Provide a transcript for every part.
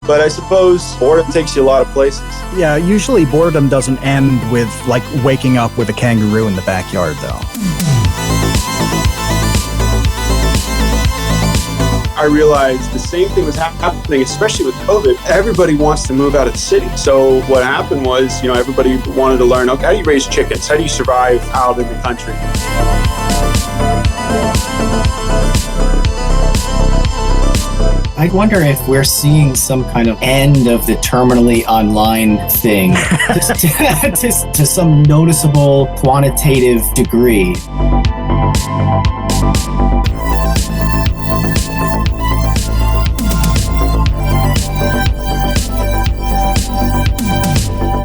But I suppose boredom takes you a lot of places. Yeah, usually boredom doesn't end with, like, waking up with a kangaroo in the backyard, though. I realized the same thing was happening, especially with COVID. Everybody wants to move out of the city. So what happened was, everybody wanted to learn, okay, how do you raise chickens? How do you survive out in the country? I wonder if we're seeing some kind of end of the terminally online thing to some noticeable quantitative degree.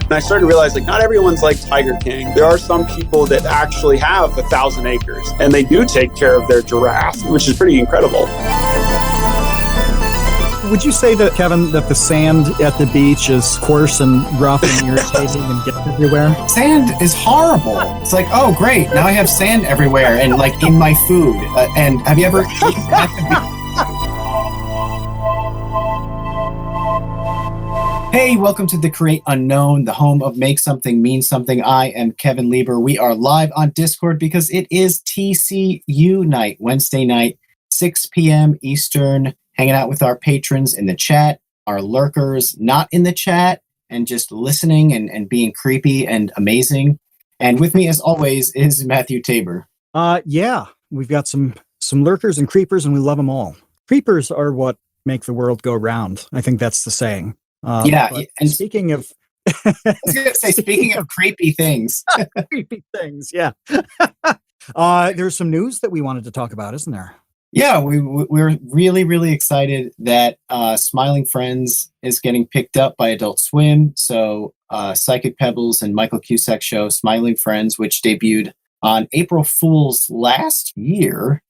And I started to realize, not everyone's like Tiger King. There are some people that actually have 1,000 acres, and they do take care of their giraffe, which is pretty incredible. Would you say that, Kevin, that the sand at the beach is coarse and rough and irritating and gets everywhere? Sand is horrible. It's like, oh, great, now I have sand everywhere and, in my food. And have you ever eaten at the beach? Hey, welcome to The Create Unknown, the home of Make Something Mean Something. I am Kevin Lieber. We are live on Discord because it is TCU night, Wednesday night, 6 p.m. Eastern, hanging out with our patrons in the chat, our lurkers not in the chat, and just listening and being creepy and amazing. And with me, as always, is Matthew Tabor. Yeah, we've got some lurkers and creepers, and we love them all. Creepers are what make the world go round. I think that's the saying. And speaking of, I was going to say, speaking of creepy things, creepy things, yeah. There's some news that we wanted to talk about, isn't there? Yeah, we're really, really excited that Smiling Friends is getting picked up by Adult Swim. So Psychic Pebbles and Michael Cusack show Smiling Friends, which debuted on April Fool's last year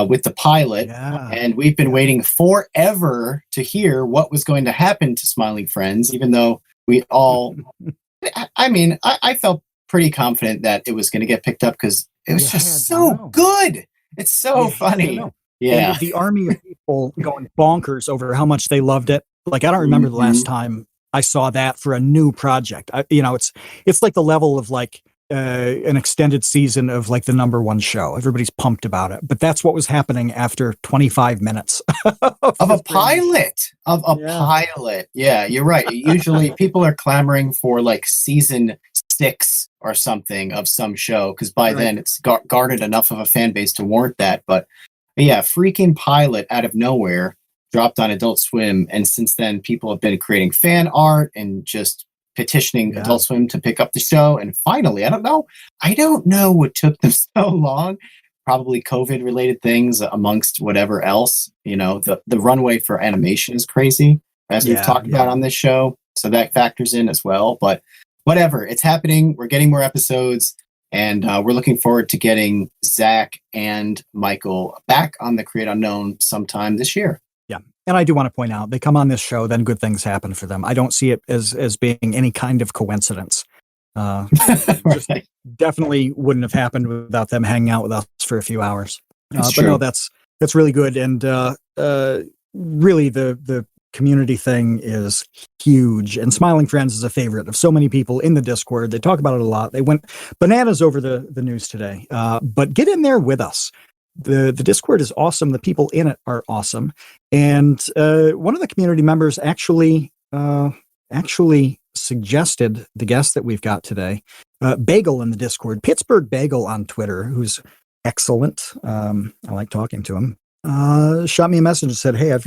with the pilot. Yeah. And we've been waiting forever to hear what was going to happen to Smiling Friends, even though we all, I felt pretty confident that it was going to get picked up because it was just so good. It's so funny. Yeah. And the army of people going bonkers over how much they loved it. I don't remember the last time I saw that for a new project. It's like the level of an extended season of the number one show. Everybody's pumped about it, but that's what was happening after 25 minutes of a pilot. Pilot. Yeah, you're right. Usually people are clamoring for season 6 or something of some show because by then it's garnered enough of a fan base to warrant that. But yeah, freaking pilot out of nowhere dropped on Adult Swim, and since then people have been creating fan art and just petitioning Adult Swim to pick up the show. And finally, I don't know what took them so long. Probably COVID related things amongst whatever else. The runway for animation is crazy, as we've talked about on this show. So that factors in as well. But whatever, it's happening. We're getting more episodes, and we're looking forward to getting Zach and Michael back on The Create Unknown sometime this year. And I do want to point out, they come on this show, then good things happen for them. I don't see it as being any kind of coincidence. Definitely wouldn't have happened without them hanging out with us for a few hours. But no, that's really good. And really, the community thing is huge. And Smiling Friends is a favorite of so many people in the Discord. They talk about it a lot. They went bananas over the news today. But get in there with us. The Discord is awesome. The people in it are awesome. And one of the community members actually suggested the guest that we've got today, Bagel in the Discord, Pittsburgh Bagel on Twitter, who's excellent. I like talking to him. Shot me a message and said, "Hey, I've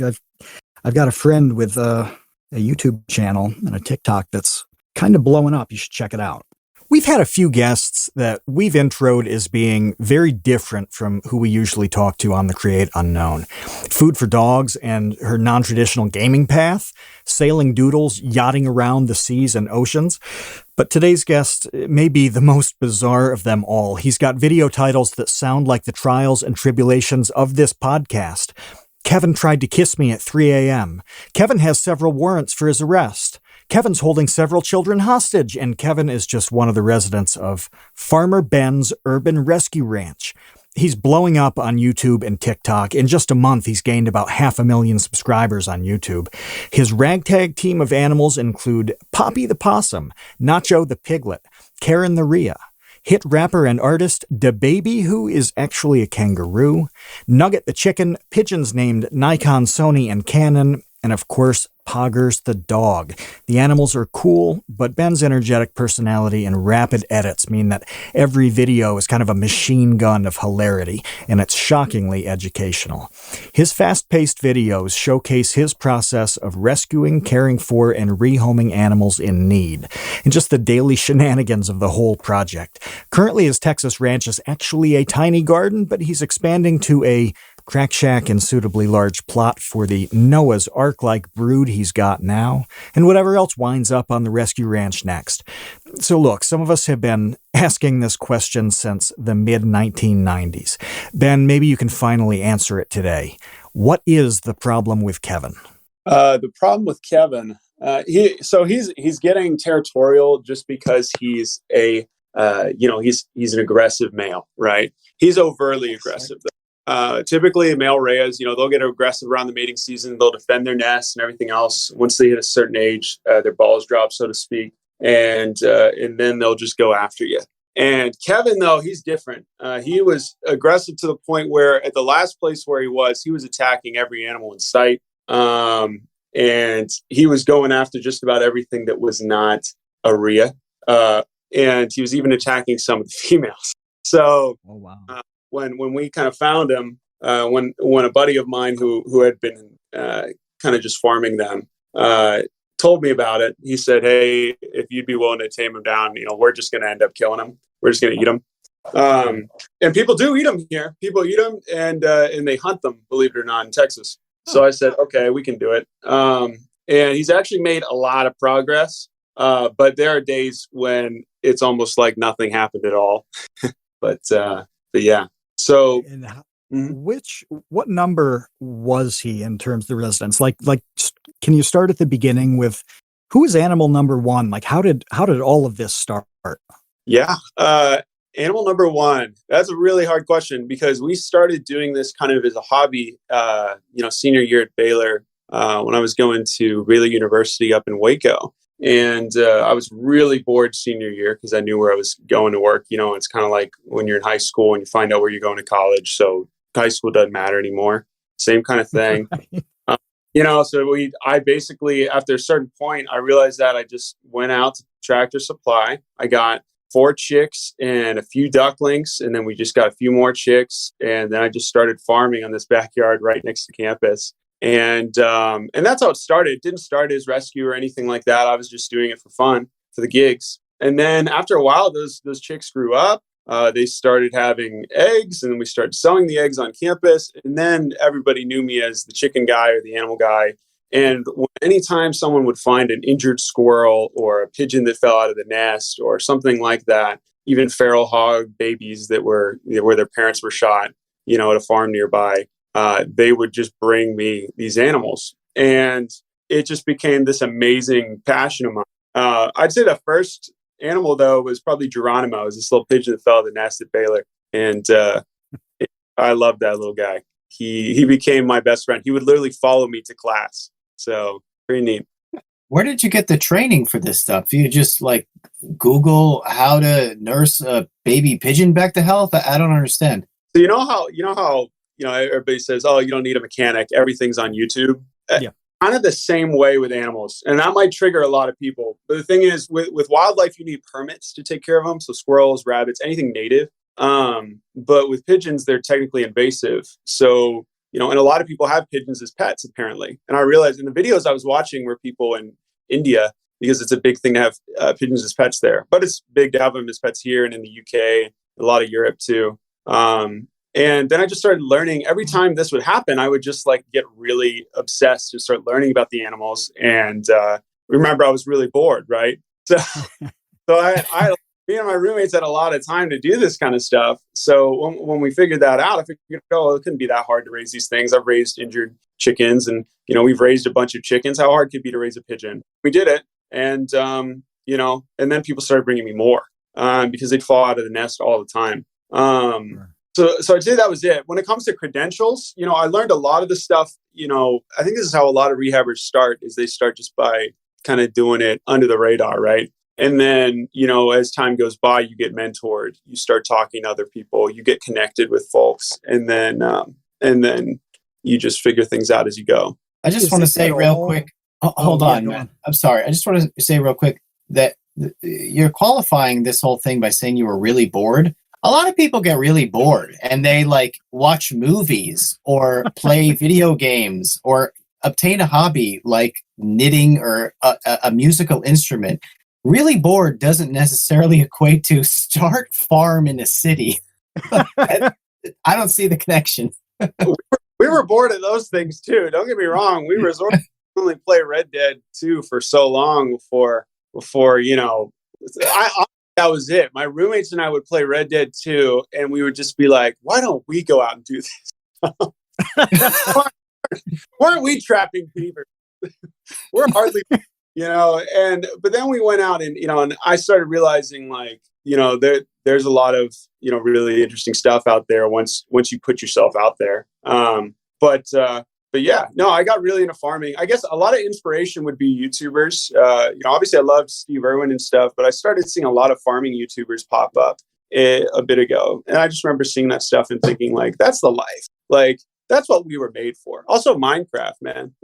got a friend with a YouTube channel and a TikTok that's kind of blowing up. You should check it out." We've had a few guests that we've introed as being very different from who we usually talk to on The Create Unknown. Food for Dogs and her non-traditional gaming path, Sailing Doodles, yachting around the seas and oceans. But today's guest may be the most bizarre of them all. He's got video titles that sound like the trials and tribulations of this podcast. Kevin tried to kiss me at 3 a.m. Kevin has several warrants for his arrest. Kevin's holding several children hostage, and Kevin is just one of the residents of Farmer Ben's Urban Rescue Ranch. He's blowing up on YouTube and TikTok. In just a month, he's gained about 500,000 subscribers on YouTube. His ragtag team of animals include Poppy the possum, Nacho the piglet, Karen the Rhea, hit rapper and artist DaBaby, who is actually a kangaroo, Nugget the chicken, pigeons named Nikon, Sony, and Canon, and of course, Poggers the dog. The animals are cool, but Ben's energetic personality and rapid edits mean that every video is kind of a machine gun of hilarity, and it's shockingly educational. His fast-paced videos showcase his process of rescuing, caring for, and rehoming animals in need, and just the daily shenanigans of the whole project. Currently, his Texas ranch is actually a tiny garden, but he's expanding to a crack shack and suitably large plot for the Noah's Ark-like brood he's got now, and whatever else winds up on the rescue ranch next. So look, some of us have been asking this question since the mid-1990s. Ben, maybe you can finally answer it today. What is the problem with Kevin? The problem with Kevin, he's getting territorial just because he's he's an aggressive male, right? He's overtly aggressive. Typically, male Rheas, they'll get aggressive around the mating season. They'll defend their nests and everything else. Once they hit a certain age, their balls drop, so to speak, and then they'll just go after you. And Kevin, though, he's different. He was aggressive to the point where at the last place where he was attacking every animal in sight. And he was going after just about everything that was not a Rhea. And he was even attacking some of the females. So, oh, wow. When we kind of found him, when a buddy of mine who had been kind of just farming them told me about it, he said, "Hey, if you'd be willing to tame him down, we're just going to end up killing him. We're just going to eat him." And people do eat them here. People eat them and they hunt them, believe it or not, in Texas. So I said, "Okay, we can do it." And he's actually made a lot of progress, but there are days when it's almost like nothing happened at all. but yeah. So, what number was he in terms of the residents? Like, can you start at the beginning with who is animal number one? Like, how did all of this start? Yeah, animal number one. That's a really hard question because we started doing this kind of as a hobby. Senior year at Baylor when I was going to Rhea University up in Waco. And I was really bored senior year because I knew where I was going to work. It's kind of like when you're in high school and you find out where you're going to college. So high school doesn't matter anymore. Same kind of thing. So I basically, after a certain point, I realized that I just went out to Tractor Supply. I got 4 chicks and a few ducklings. And then we just got a few more chicks. And then I just started farming on this backyard right next to campus. And that's how it started. It didn't start as rescue or anything like that. I was just doing it for fun, for the gigs. And then after a while, those chicks grew up. They started having eggs, and then we started selling the eggs on campus. And then everybody knew me as the chicken guy or the animal guy. And anytime someone would find an injured squirrel or a pigeon that fell out of the nest or something like that, even feral hog babies that were where their parents were shot, at a farm nearby. They would just bring me these animals, and it just became this amazing passion of mine. I'd say the first animal, though, was probably Geronimo. It was this little pigeon that fell out of the nest at Baylor, and I loved that little guy. He became my best friend. He would literally follow me to class, so pretty neat. Where did you get the training for this stuff? You just Google how to nurse a baby pigeon back to health? I don't understand. So you know how everybody says, "Oh, you don't need a mechanic. Everything's on YouTube." Yeah. Kind of the same way with animals. And that might trigger a lot of people. But the thing is, with wildlife, you need permits to take care of them. So squirrels, rabbits, anything native. But with pigeons, they're technically invasive. So, and a lot of people have pigeons as pets, apparently. And I realized in the videos I was watching were people in India, because it's a big thing to have pigeons as pets there. But it's big to have them as pets here and in the UK, a lot of Europe too. And then I just started learning. Every time this would happen, I would just get really obsessed and start learning about the animals. And remember, I was really bored, right? So me and my roommates had a lot of time to do this kind of stuff. So when we figured that out, I figured, it couldn't be that hard to raise these things. I've raised injured chickens, and we've raised a bunch of chickens. How hard could it be to raise a pigeon? We did it, and and then people started bringing me more because they'd fall out of the nest all the time. So I'd say that was it. When it comes to credentials, I learned a lot of the stuff, I think this is how a lot of rehabbers start, is they start just by kind of doing it under the radar, right? And then, as time goes by, you get mentored, you start talking to other people, you get connected with folks, and then you just figure things out as you go. I just want to say real quick, hold on, man. I'm sorry. I just want to say real quick that you're qualifying this whole thing by saying you were really bored. A lot of people get really bored and they watch movies or play video games or obtain a hobby like knitting or a musical instrument. Really bored doesn't necessarily equate to start farm in a city. I don't see the connection. We were bored of those things too. Don't get me wrong. We resorted to only play Red Dead 2 for so long before that was it. My roommates and I would play Red Dead 2 and we would just be like, why don't we go out and do this? Why aren't we trapping beavers? We're hardly, but then we went out and I started realizing there's a lot of, really interesting stuff out there once you put yourself out there. But yeah, no, I got really into farming. I guess a lot of inspiration would be YouTubers. Obviously I loved Steve Irwin and stuff, but I started seeing a lot of farming YouTubers pop up a bit ago. And I just remember seeing that stuff and thinking that's the life. That's what we were made for. Also Minecraft, man.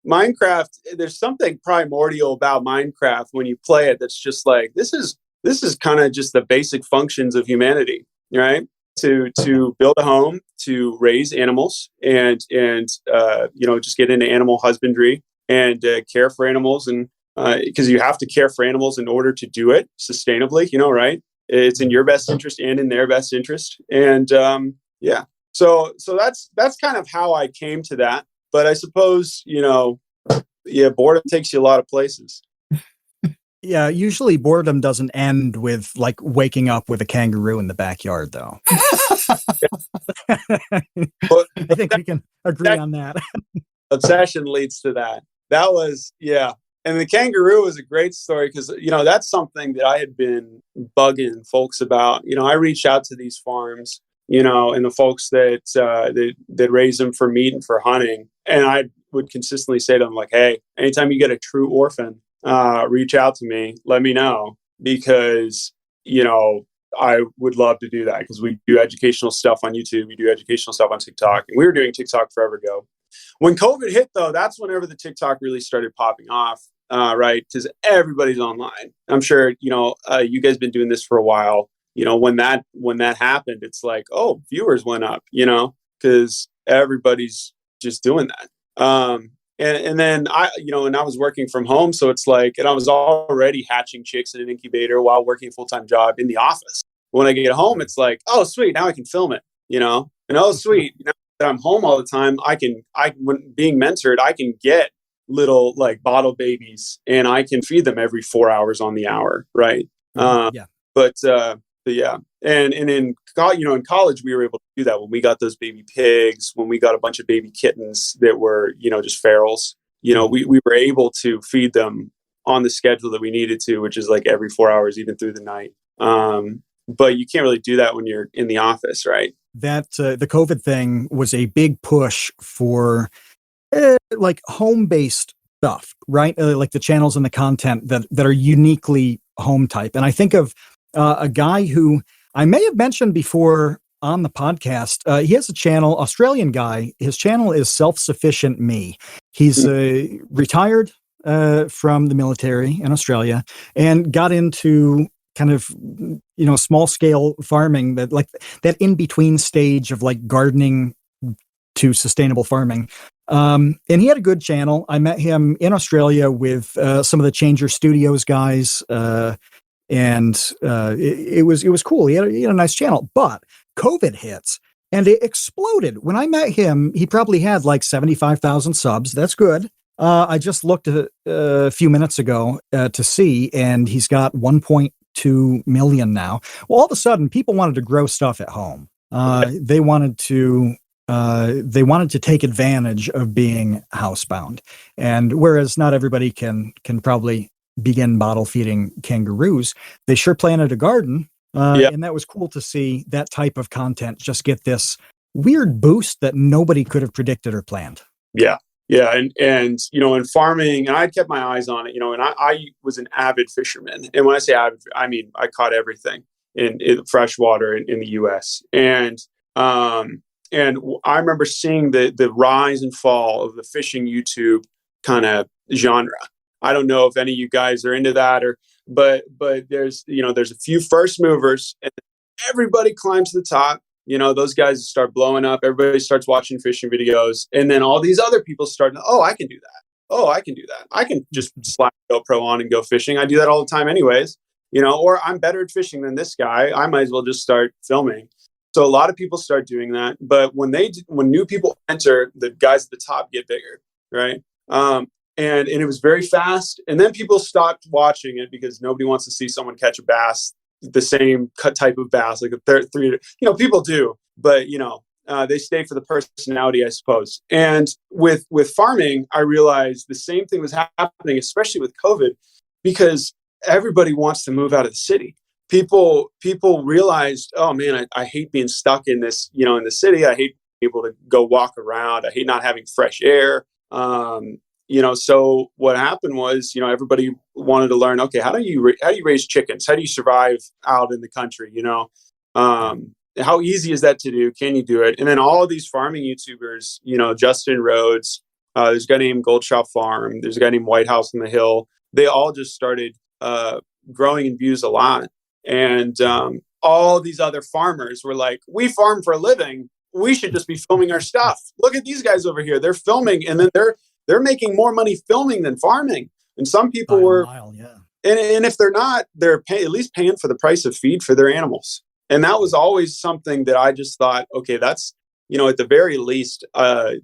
Minecraft, there's something primordial about Minecraft when you play it that's just this is kind of just the basic functions of humanity, right? To build a home, to raise animals, and just get into animal husbandry and care for animals, and because you have to care for animals in order to do it sustainably, right? It's in your best interest and in their best interest, and yeah. So that's kind of how I came to that. But I suppose boredom takes you a lot of places. Yeah, usually boredom doesn't end with waking up with a kangaroo in the backyard, though. I think we can agree on that. Obsession leads to that. That was, yeah. And the kangaroo was a great story because, that's something that I had been bugging folks about. I reached out to these farms, and the folks that raise them for meat and for hunting. And I would consistently say to them, hey, anytime you get a true orphan, reach out to me, let me know, because, I would love to do that because we do educational stuff on YouTube. We do educational stuff on TikTok, and we were doing TikTok forever ago. When COVID hit, though, that's whenever the TikTok really started popping off, right? Because everybody's online. I'm sure, you guys been doing this for a while. When that happened, it's viewers went up, because everybody's just doing that. And then I was working from home. So it's and I was already hatching chicks in an incubator while working a full-time job in the office. When I get home, it's oh, sweet. Now I can film it, and oh, sweet. Now that I'm home all the time, when being mentored, I can get little bottle babies and I can feed them every 4 hours on the hour. Right. Yeah. But yeah. And in college, we were able to do that when we got those baby pigs, when we got a bunch of baby kittens that were, just ferals, we were able to feed them on the schedule that we needed to, which is every 4 hours, even through the night. But you can't really do that when you're in the office, right? That the COVID thing was a big push for home-based stuff, right? The channels and the content that are uniquely home type. And I think of a guy who I may have mentioned before on the podcast. He has a channel, Australian guy. His channel is Self-Sufficient Me. He's retired from the military in Australia and got into kind of, small scale farming, that in between stage of gardening to sustainable farming. And he had a good channel. I met him in Australia with some of the Changer Studios guys. And it was cool. He had a nice channel, but COVID hits and it exploded. When I met him, he probably had 75,000 subs. That's good. I just looked at a few minutes ago to see, and he's got 1.2 million now. Well, all of a sudden, people wanted to grow stuff at home. They wanted to take advantage of being housebound, and whereas not everybody can probably begin bottle feeding kangaroos, they sure planted a garden Yeah. And that was cool to see that type of content just get this weird boost that nobody could have predicted or planned. Yeah. Yeah. And, in farming, and I kept my eyes on it, and I was an avid fisherman. And when I say avid, I mean, I caught everything in freshwater in the US. And I remember seeing the rise and fall of the fishing YouTube kind of genre. I don't know if any of you guys are into that but there's a few first movers and everybody climbs to the top. Those guys start blowing up. Everybody starts watching fishing videos. And then all these other people start, oh, I can do that. Oh, I can do that. I can just slap GoPro on and go fishing. I do that all the time anyways, or I'm better at fishing than this guy. I might as well just start filming. So a lot of people start doing that. But when new people enter, the guys at the top get bigger, right? And it was very fast. And then people stopped watching it because nobody wants to see someone catch a bass, the same type of bass, like people do, but they stay for the personality, I suppose. And with farming, I realized the same thing was happening, especially with COVID, because everybody wants to move out of the city. People realized, oh man, I hate being stuck in this, in the city. I hate being able to go walk around. I hate not having fresh air. So what happened was, everybody wanted to learn, okay, how do you raise chickens? How do you survive out in the country? How easy is that to do? Can you do it? And then all of these farming YouTubers, Justin Rhodes, there's a guy named Goldshop Farm. There's a guy named White House on the Hill. They all just started growing in views a lot. And all these other farmers were like, we farm for a living. We should just be filming our stuff. Look at these guys over here. They're filming, and then they're making more money filming than farming. And some people and if they're not, they're at least paying for the price of feed for their animals. And that was always something that I just thought, okay, that's, at the very least,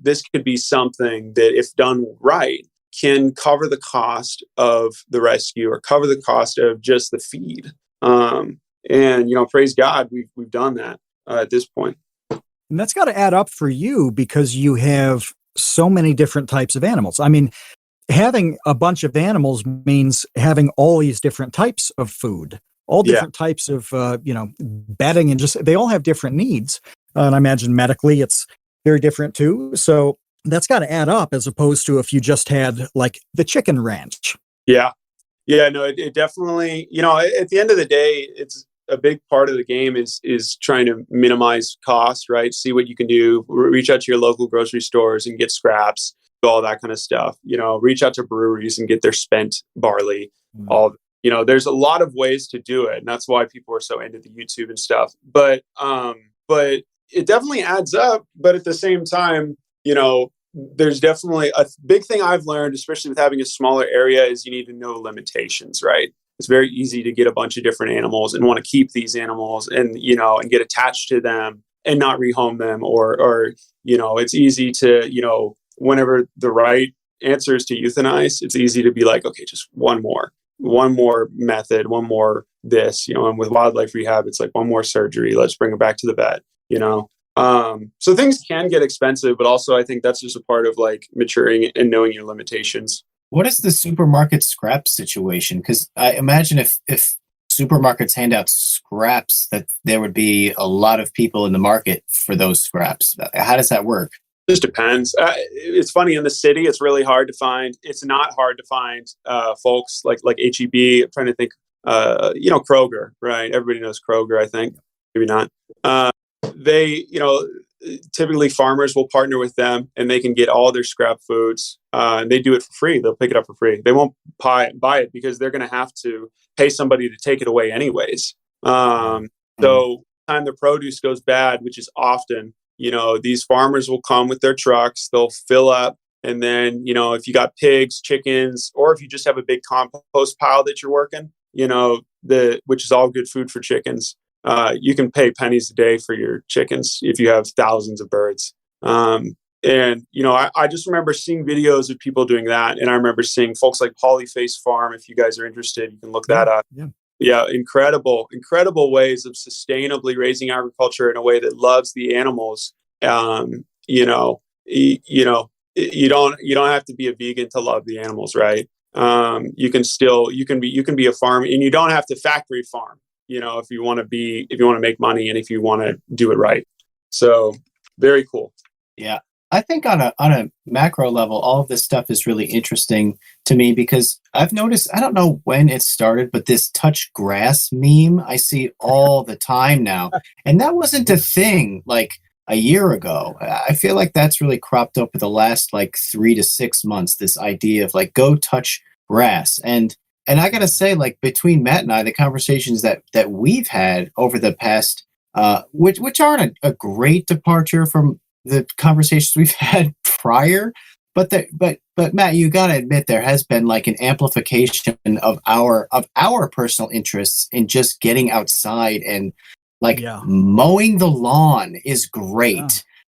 this could be something that, if done right, can cover the cost of the rescue or cover the cost of just the feed. And praise God, we've done that at this point. And that's got to add up for you because you have so many different types of animals. I mean, having a bunch of animals means having all these different types of food, all different types of, bedding, and they all have different needs. And I imagine medically it's very different too. So that's got to add up as opposed to if you just had like the chicken ranch. Yeah. Yeah, no, it definitely, at the end of the day, it's a big part of the game is trying to minimize cost, right? See what you can do, reach out to your local grocery stores and get scraps, all that kind of stuff, reach out to breweries and get their spent barley, there's a lot of ways to do it. And that's why people are so into the YouTube and stuff. But it definitely adds up. But at the same time, there's definitely a big thing I've learned, especially with having a smaller area, is you need to know limitations, right? It's very easy to get a bunch of different animals and want to keep these animals and get attached to them and not rehome them or it's easy to, whenever the right answer is to euthanize, it's easy to be like, okay, just one more method, one more this, and with wildlife rehab, it's like one more surgery. Let's bring it back to the vet, So things can get expensive, but also I think that's just a part of like maturing and knowing your limitations. What is the supermarket scrap situation? Because I imagine if supermarkets hand out scraps, that there would be a lot of people in the market for those scraps. How does that work? It just depends. It's funny, in the city, it's really hard to find. It's not hard to find folks like H-E-B. I'm trying to think, Kroger, right? Everybody knows Kroger, I think. Maybe not. They, typically farmers will partner with them and they can get all their scrap foods and they do it for free. They'll pick it up for free. They won't buy it because they're going to have to pay somebody to take it away anyways. So time the produce goes bad, which is often, these farmers will come with their trucks, they'll fill up. And then, if you got pigs, chickens, or if you just have a big compost pile that you're working, which is all good food for chickens. You can pay pennies a day for your chickens if you have thousands of birds. I just remember seeing videos of people doing that. And I remember seeing folks like Polyface Farm. If you guys are interested, you can look that up. Yeah. Incredible ways of sustainably raising agriculture in a way that loves the animals. You don't have to be a vegan to love the animals, right? You can be a farm, and you don't have to factory farm. if you want to make money and if you want to do it right. So very cool. Yeah. I think on a macro level, all of this stuff is really interesting to me because I've noticed, I don't know when it started, but this touch grass meme I see all the time now. And that wasn't a thing like a year ago. I feel like that's really cropped up in the last like 3 to 6 months, this idea of like, go touch grass. And I got to say, like between Matt and I, the conversations that we've had over the past, which aren't a great departure from the conversations we've had prior, but Matt, you got to admit there has been like an amplification of our personal interests in just getting outside and like mowing the lawn is great. Yeah.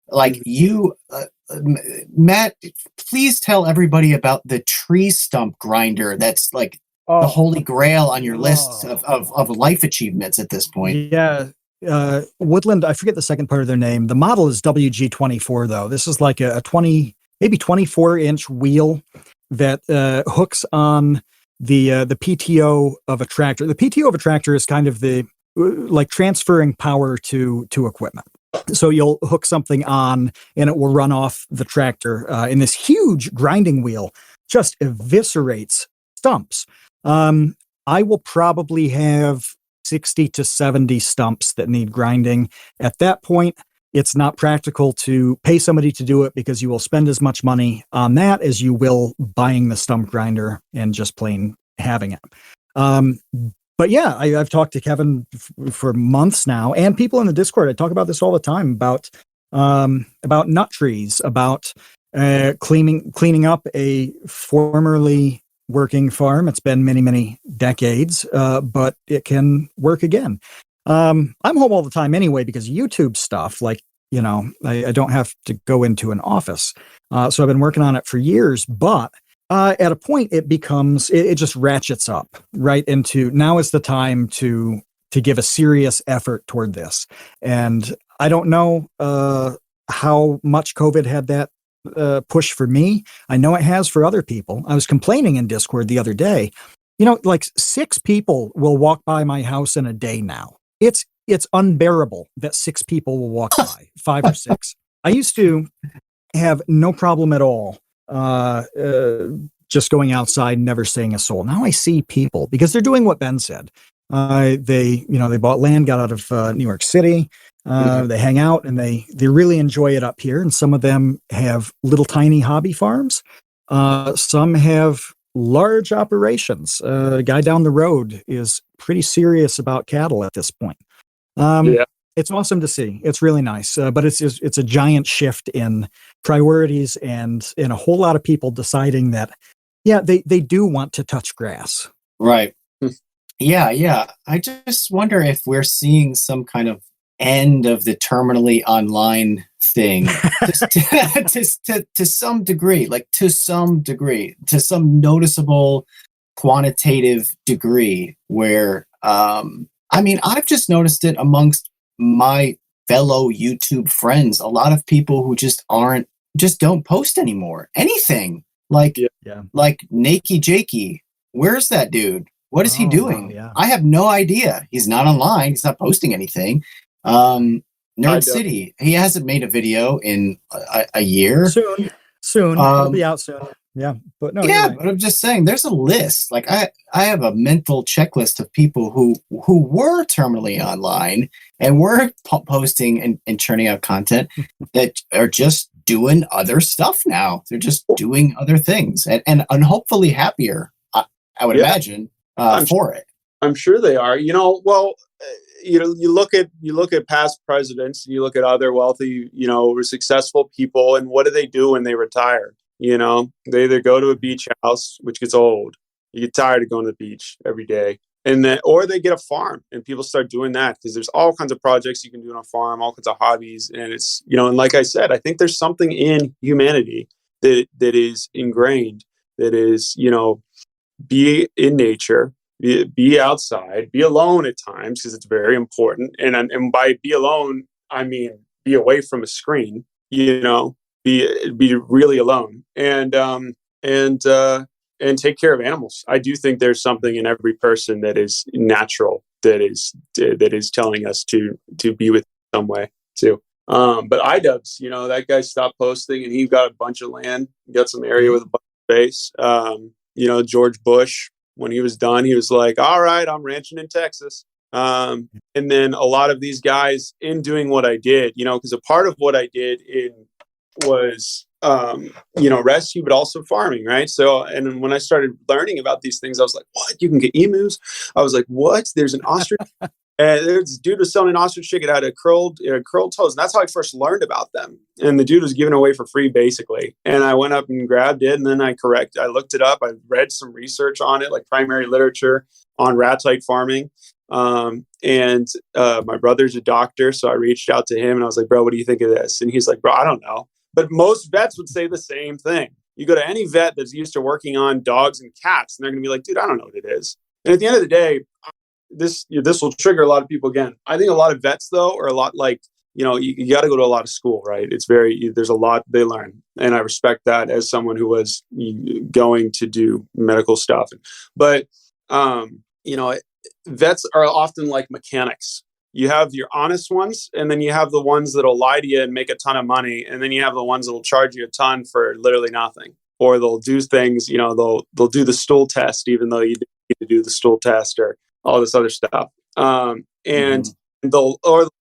Like you, Matt, please tell everybody about the tree stump grinder. That's like the holy grail on your list of life achievements at this point. Yeah. Woodland, I forget the second part of their name. The model is WG24 though. This is like a 20, maybe 24-inch wheel that hooks on the PTO of a tractor. The PTO of a tractor is kind of the like transferring power to equipment. So you'll hook something on and it will run off the tractor. And this huge grinding wheel just eviscerates stumps. I will probably have 60 to 70 stumps that need grinding. At that point, it's not practical to pay somebody to do it because you will spend as much money on that as you will buying the stump grinder and just plain having it. But yeah, I've talked to Kevin for months now, and people in the Discord. I talk about this all the time about nut trees, about cleaning up a formerly working farm. It's been many, many decades, but it can work again. I'm home all the time anyway because YouTube stuff, like, I don't have to go into an office. So I've been working on it for years, but at a point it becomes, it just ratchets up right into now is the time to give a serious effort toward this. And I don't know how much COVID had that push for me. I know it has for other people. I was complaining in Discord the other day, like 6 people will walk by my house in a day now. It's unbearable that 6 people will walk by, 5 or 6. I used to have no problem at all just going outside, never seeing a soul. Now I see people because they're doing what Ben said. They bought land, got out of New York City. They hang out and they really enjoy it up here. And some of them have little tiny hobby farms. Some have large operations. A guy down the road is pretty serious about cattle at this point. It's awesome to see. It's really nice. But it's a giant shift in priorities and in a whole lot of people deciding that, they do want to touch grass. Right. Yeah. I just wonder if we're seeing some kind of end of the terminally online thing to some degree, to some noticeable quantitative degree where, I've just noticed it amongst my fellow YouTube friends, a lot of people who just don't post anymore. Anything like Nakey Jakey. Where's that dude? What is he doing? Yeah. I have no idea. He's not online. He's not posting anything. Nerd City. He hasn't made a video in a year. Soon. It'll be out soon. Yeah, but no. Yeah, but I'm just saying, there's a list. Like I have a mental checklist of people who were terminally online and were posting and churning out content that are just doing other stuff now. They're just doing other things and hopefully happier. I would imagine for it. I'm sure they are. You look at past presidents, you look at other wealthy, or successful people, and what do they do when they retire? They either go to a beach house, which gets old. You get tired of going to the beach every day, or they get a farm, and people start doing that because there's all kinds of projects you can do on a farm, all kinds of hobbies, and it's and like I said, I think there's something in humanity that is ingrained, that is be in nature. Be outside, be alone at times because it's very important. And by be alone, I mean be away from a screen. Be really alone. And and take care of animals. I do think there's something in every person that is natural, that is telling us to be with some way too. But iDubbbz, that guy stopped posting, and he got a bunch of land, got some area with a bunch of space. George Bush, when he was done, he was like, all right, I'm ranching in Texas. And then a lot of these guys, in doing what I did, because a part of what I did was rescue, but also farming, right? So, and when I started learning about these things, I was like, what? You can get emus? I was like, what? There's an ostrich. And there's a dude was selling an ostrich chicken that had curled toes. And that's how I first learned about them. And the dude was giving away for free, basically. And I went up and grabbed it. And then I looked it up. I read some research on it, like primary literature on rat-type farming. And my brother's a doctor. So I reached out to him and I was like, bro, what do you think of this? And he's like, bro, I don't know. But most vets would say the same thing. You go to any vet that's used to working on dogs and cats, and they're going to be like, dude, I don't know what it is. And at the end of the day, this will trigger a lot of people again. I think a lot of vets, though, are a lot like, you got to go to a lot of school, right? There's a lot they learn. And I respect that as someone who was going to do medical stuff. But, vets are often like mechanics. You have your honest ones, and then you have the ones that'll lie to you and make a ton of money. And then you have the ones that'll charge you a ton for literally nothing. Or they'll do things, they'll do the stool test, even though you didn't need to do the stool test, or all this other stuff. They'll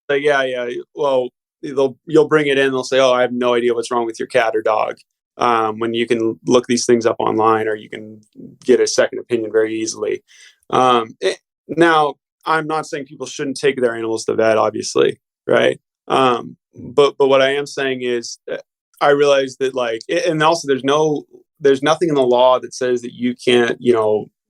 say, you'll bring it in. They'll say, oh, I have no idea what's wrong with your cat or dog. When you can look these things up online, or you can get a second opinion very easily. Now, I'm not saying people shouldn't take their animals to the vet, obviously, right? But what I am saying is, I realize that, and also there's nothing in the law that says that you can't,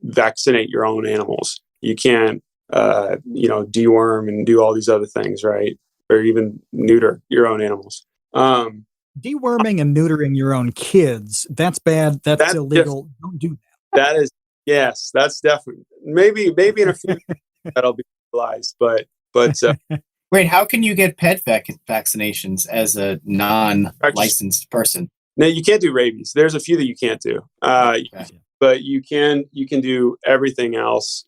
vaccinate your own animals. You can't, deworm and do all these other things, right? Or even neuter your own animals. Deworming and neutering your own kids, that's bad. That's illegal. Don't do that. That is, yes, that's definitely, maybe in a few that'll be realized, but wait, how can you get pet vaccinations as a non-licensed person? No, you can't do rabies. There's a few that you can't do. But you can do everything else,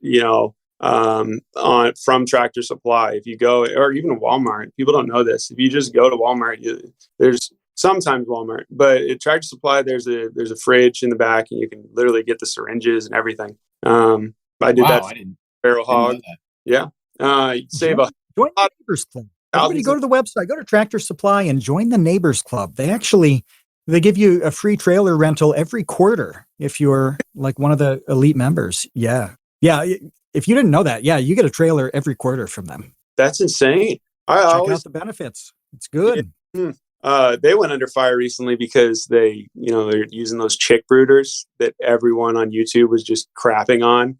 from Tractor Supply. If you go, or even Walmart, people don't know this. If you just go to Walmart, there's sometimes Walmart, but at Tractor Supply, there's a fridge in the back, and you can literally get the syringes and everything. I did that. Feral hog. Yeah. Save a join the Neighbors Club. Everybody go to the website, go to Tractor Supply and join the Neighbors Club. They give you a free trailer rental every quarter if you're like one of the elite members. Yeah. Yeah. If you didn't know that, you get a trailer every quarter from them. That's insane. Check out the benefits. It's good. Yeah. They went under fire recently because they're using those chick brooders that everyone on YouTube was just crapping on.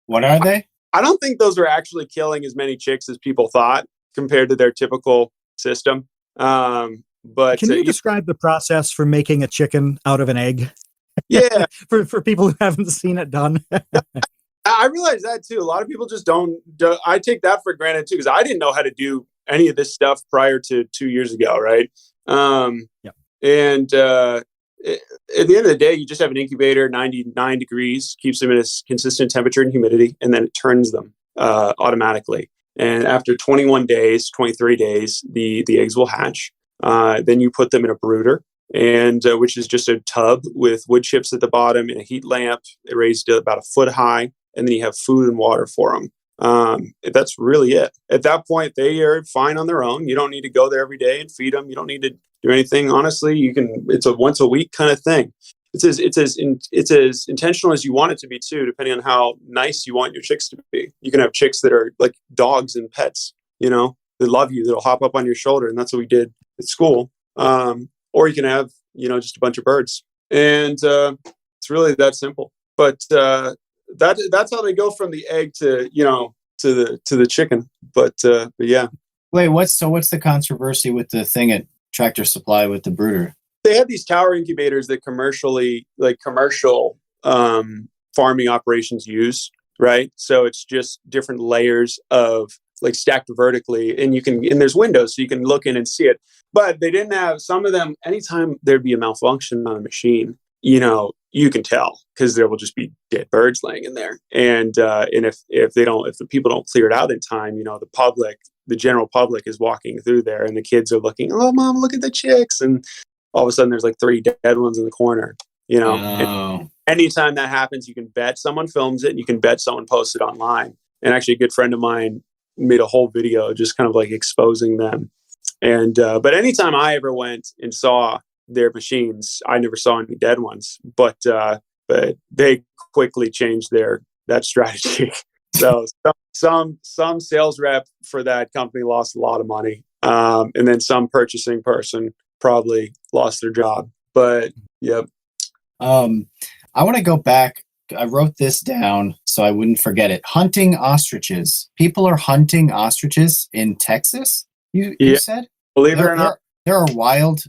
What are they? I don't think those are actually killing as many chicks as people thought compared to their typical system. But can you describe the process for making a chicken out of an egg? Yeah. for people who haven't seen it done. I realize that too. A lot of people just don't. I take that for granted too, because I didn't know how to do any of this stuff prior to 2 years ago, right? And at the end of the day, you just have an incubator, 99 degrees, keeps them at a consistent temperature and humidity, and then it turns them automatically. And after 21 days, 23 days, the eggs will hatch. Then you put them in a brooder, and which is just a tub with wood chips at the bottom and a heat lamp raised to about a foot high. And then you have food and water for them. That's really it. At that point, they are fine on their own. You don't need to go there every day and feed them. You don't need to do anything. Honestly, it's a once a week kind of thing. It's as intentional as you want it to be too, depending on how nice you want your chicks to be. You can have chicks that are like dogs and pets, that love you, that'll hop up on your shoulder. And that's what we did at school. Or you can have, just a bunch of birds. And it's really that simple. But that's how they go from the egg to the chicken. But yeah. Wait, what's the controversy with the thing at Tractor Supply with the brooder? They have these tower incubators that commercial farming operations use, right? So it's just different layers of like stacked vertically, and there's windows so you can look in and see it. But they didn't have some of them. Anytime there'd be a malfunction on a machine, you can tell because there will just be dead birds laying in there. And if the people don't clear it out in time, the general public is walking through there and the kids are looking, oh, mom, look at the chicks. And all of a sudden there's like 3 dead ones in the corner, Oh. And anytime that happens, you can bet someone films it and you can bet someone posts it online. And actually a good friend of mine made a whole video just kind of like exposing them. And, but anytime I ever went and saw their machines, I never saw any dead ones, but they quickly changed that strategy. So some sales rep for that company lost a lot of money. And then some purchasing person probably lost their job, but yep. I want to go back. I wrote this down so I wouldn't forget it. Hunting ostriches. People are hunting ostriches in Texas. You said? Believe it or not, there are wild.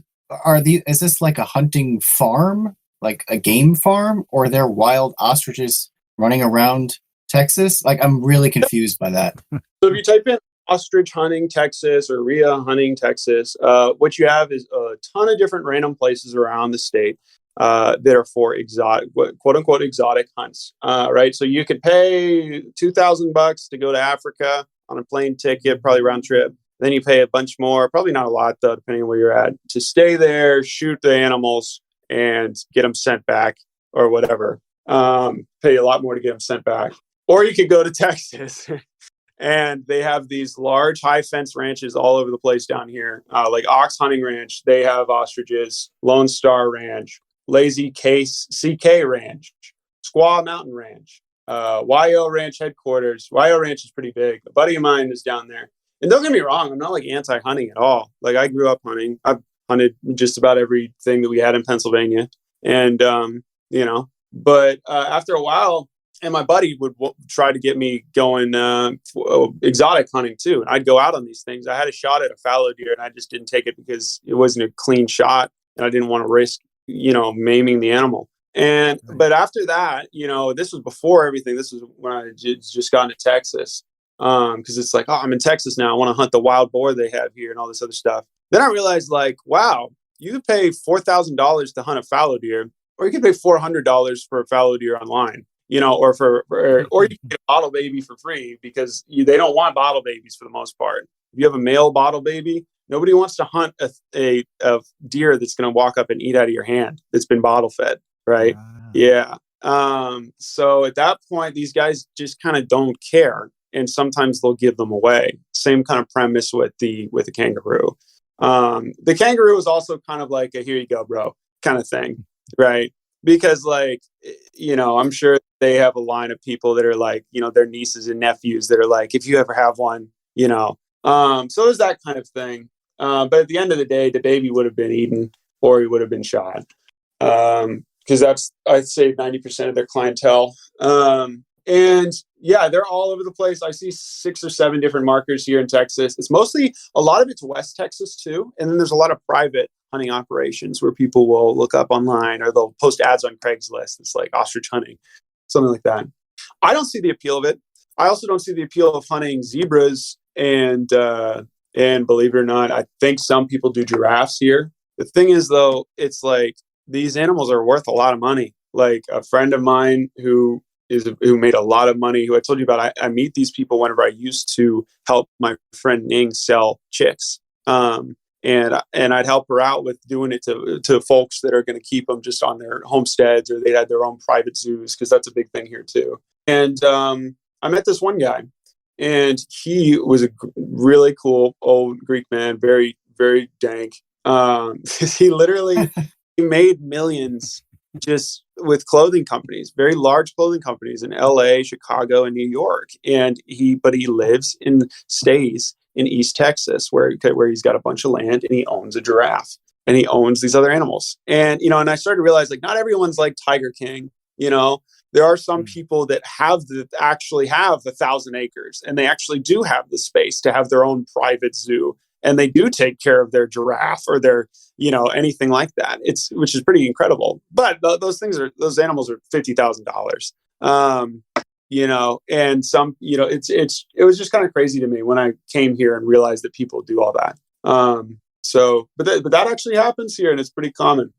Is this like a hunting farm, like a game farm, or are there wild ostriches running around Texas? Like, I'm really confused by that. So if you type in Ostrich Hunting Texas or Rhea Hunting Texas, what you have is a ton of different random places around the state that are for exotic, quote unquote, exotic hunts. Right. So you could pay $2,000 to go to Africa on a plane ticket, probably round trip. Then you pay a bunch more, probably not a lot though, depending on where you're at, to stay there, shoot the animals, and get them sent back or whatever. Pay a lot more to get them sent back. Or you could go to Texas, and they have these large high fence ranches all over the place down here, like Ox Hunting Ranch. They have ostriches. Lone Star Ranch, Lazy Case CK Ranch, Squaw Mountain Ranch, YO Ranch headquarters. YO Ranch is pretty big. A buddy of mine is down there. And don't get me wrong, I'm not like anti-hunting at all. Like, I grew up hunting. I've hunted just about everything that we had in Pennsylvania. And, but after a while, and my buddy would try to get me going exotic hunting too. And I'd go out on these things. I had a shot at a fallow deer and I just didn't take it because it wasn't a clean shot. And I didn't want to risk, maiming the animal. And, but after that, this was before everything. This was when I just got into Texas. Because it's like, oh, I'm in Texas now. I want to hunt the wild boar they have here and all this other stuff. Then I realized, like, wow, you could pay $4,000 to hunt a fallow deer, or you could pay $400 for a fallow deer online, or you can get a bottle baby for free because they don't want bottle babies for the most part. If you have a male bottle baby, nobody wants to hunt a deer that's going to walk up and eat out of your hand that's been bottle fed, right? Yeah. So at that point, these guys just kind of don't care. And sometimes they'll give them away. Same kind of premise with the kangaroo. The kangaroo is also kind of like a here you go, bro, kind of thing, right? Because I'm sure they have a line of people that are like, their nieces and nephews that are like, if you ever have one, so there's that kind of thing. But at the end of the day, the baby would have been eaten or he would have been shot. Because that's, I'd say 90% of their clientele. And yeah, they're all over the place. I see 6 or 7 different markers here in Texas. It's mostly, a lot of it's West Texas too. And then there's a lot of private hunting operations where people will look up online or they'll post ads on Craigslist. It's like ostrich hunting, something like that. I don't see the appeal of it. I also don't see the appeal of hunting zebras. And believe it or not, I think some people do giraffes here. The thing is though, it's like these animals are worth a lot of money. Like a friend of mine who made a lot of money, who I told you about. I meet these people whenever I used to help my friend Ning sell chicks. And I'd help her out with doing it to folks that are going to keep them just on their homesteads, or they had their own private zoos, because that's a big thing here too. And I met this one guy, and he was a really cool old Greek man, very, very dank. He made millions just with clothing companies, very large clothing companies in LA, Chicago, and New York. But he stays in East Texas where he's got a bunch of land and he owns a giraffe and he owns these other animals. And, and I started to realize, like, not everyone's like Tiger King, there are some people that actually have 1,000 acres and they actually do have the space to have their own private zoo. And they do take care of their giraffe or their, anything like that. Which is pretty incredible. But those animals are $50,000. And some, it was just kind of crazy to me when I came here and realized that people do all that. But that actually happens here, and it's pretty common.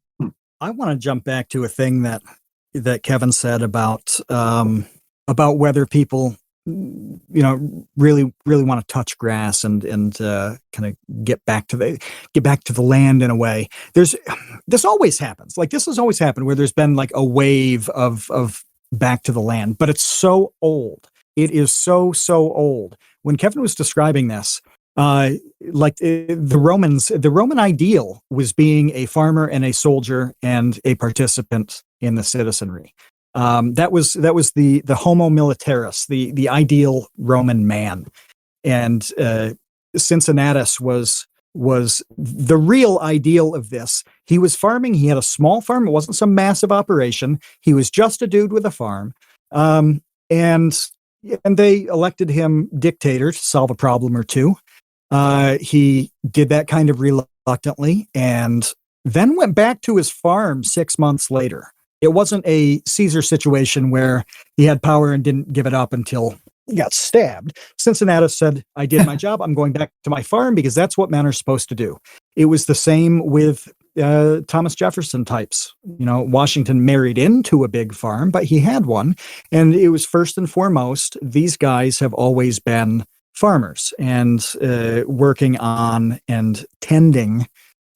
I want to jump back to a thing that that Kevin said about whether people, really want to touch grass and kind of get back to the land in a way. This always happens. Like, this has always happened where there's been like a wave of back to the land, but it's so old. It is so old. When Kevin was describing this, the Roman ideal was being a farmer and a soldier and a participant in the citizenry. That was the homo militaris, the ideal Roman man, and Cincinnatus was the real ideal of this. He was farming. He had a small farm. It wasn't some massive operation. He was just a dude with a farm, and they elected him dictator to solve a problem or two. He did that kind of reluctantly, and then went back to his farm 6 months later. It wasn't a Caesar situation where he had power and didn't give it up until he got stabbed. Cincinnatus said, I did my job. I'm going back to my farm because that's what men are supposed to do. It was the same with Thomas Jefferson types. Washington married into a big farm, but he had one. And it was first and foremost, these guys have always been farmers and working on and tending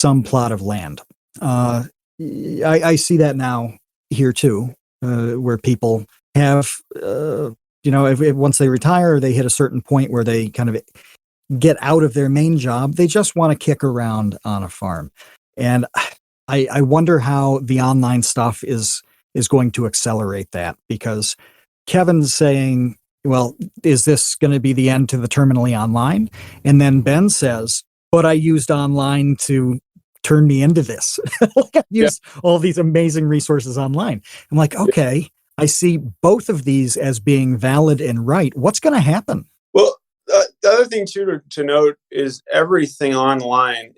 some plot of land. I see that now here too, where people have, if once they retire, they hit a certain point where they kind of get out of their main job. They just want to kick around on a farm. And I wonder how the online stuff is going to accelerate that, because Kevin's saying, well, is this going to be the end to the terminally online? And then Ben says, but I used online to turn me into this. I use all these amazing resources online. I'm like, okay, I see both of these as being valid and right. What's going to happen? Well, the other thing too to note is everything online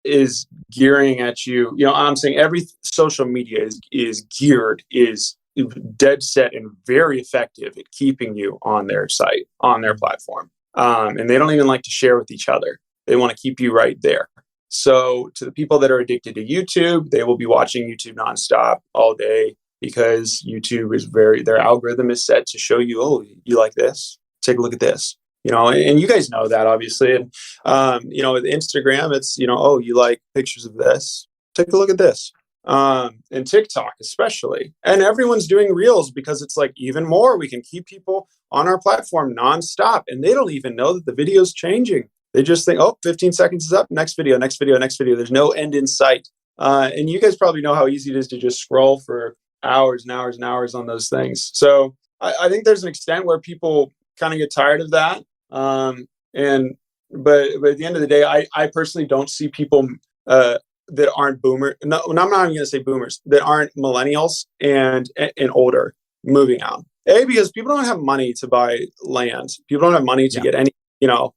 is gearing at you. I'm saying every social media is dead set and very effective at keeping you on their site, on their platform. And they don't even like to share with each other. They want to keep you right there. So to the people that are addicted to YouTube, they will be watching YouTube nonstop all day, because YouTube is their algorithm is set to show you, oh, you like this? Take a look at this. And you guys know that, obviously. And, with Instagram, it's, oh, you like pictures of this? Take a look at this. And TikTok especially. And everyone's doing reels because it's like, even more, we can keep people on our platform nonstop. And they don't even know that the video's changing. They just think, 15 seconds is up, next video, next video, next video. There's no end in sight. And you guys probably know how easy it is to just scroll for hours and hours and hours on those things. So I think there's an extent where people kind of get tired of that. But at the end of the day, I personally don't see people that aren't boomer. No, I'm not even going to say boomers, that aren't millennials and older moving out. Because people don't have money to buy land. People don't have money to get any,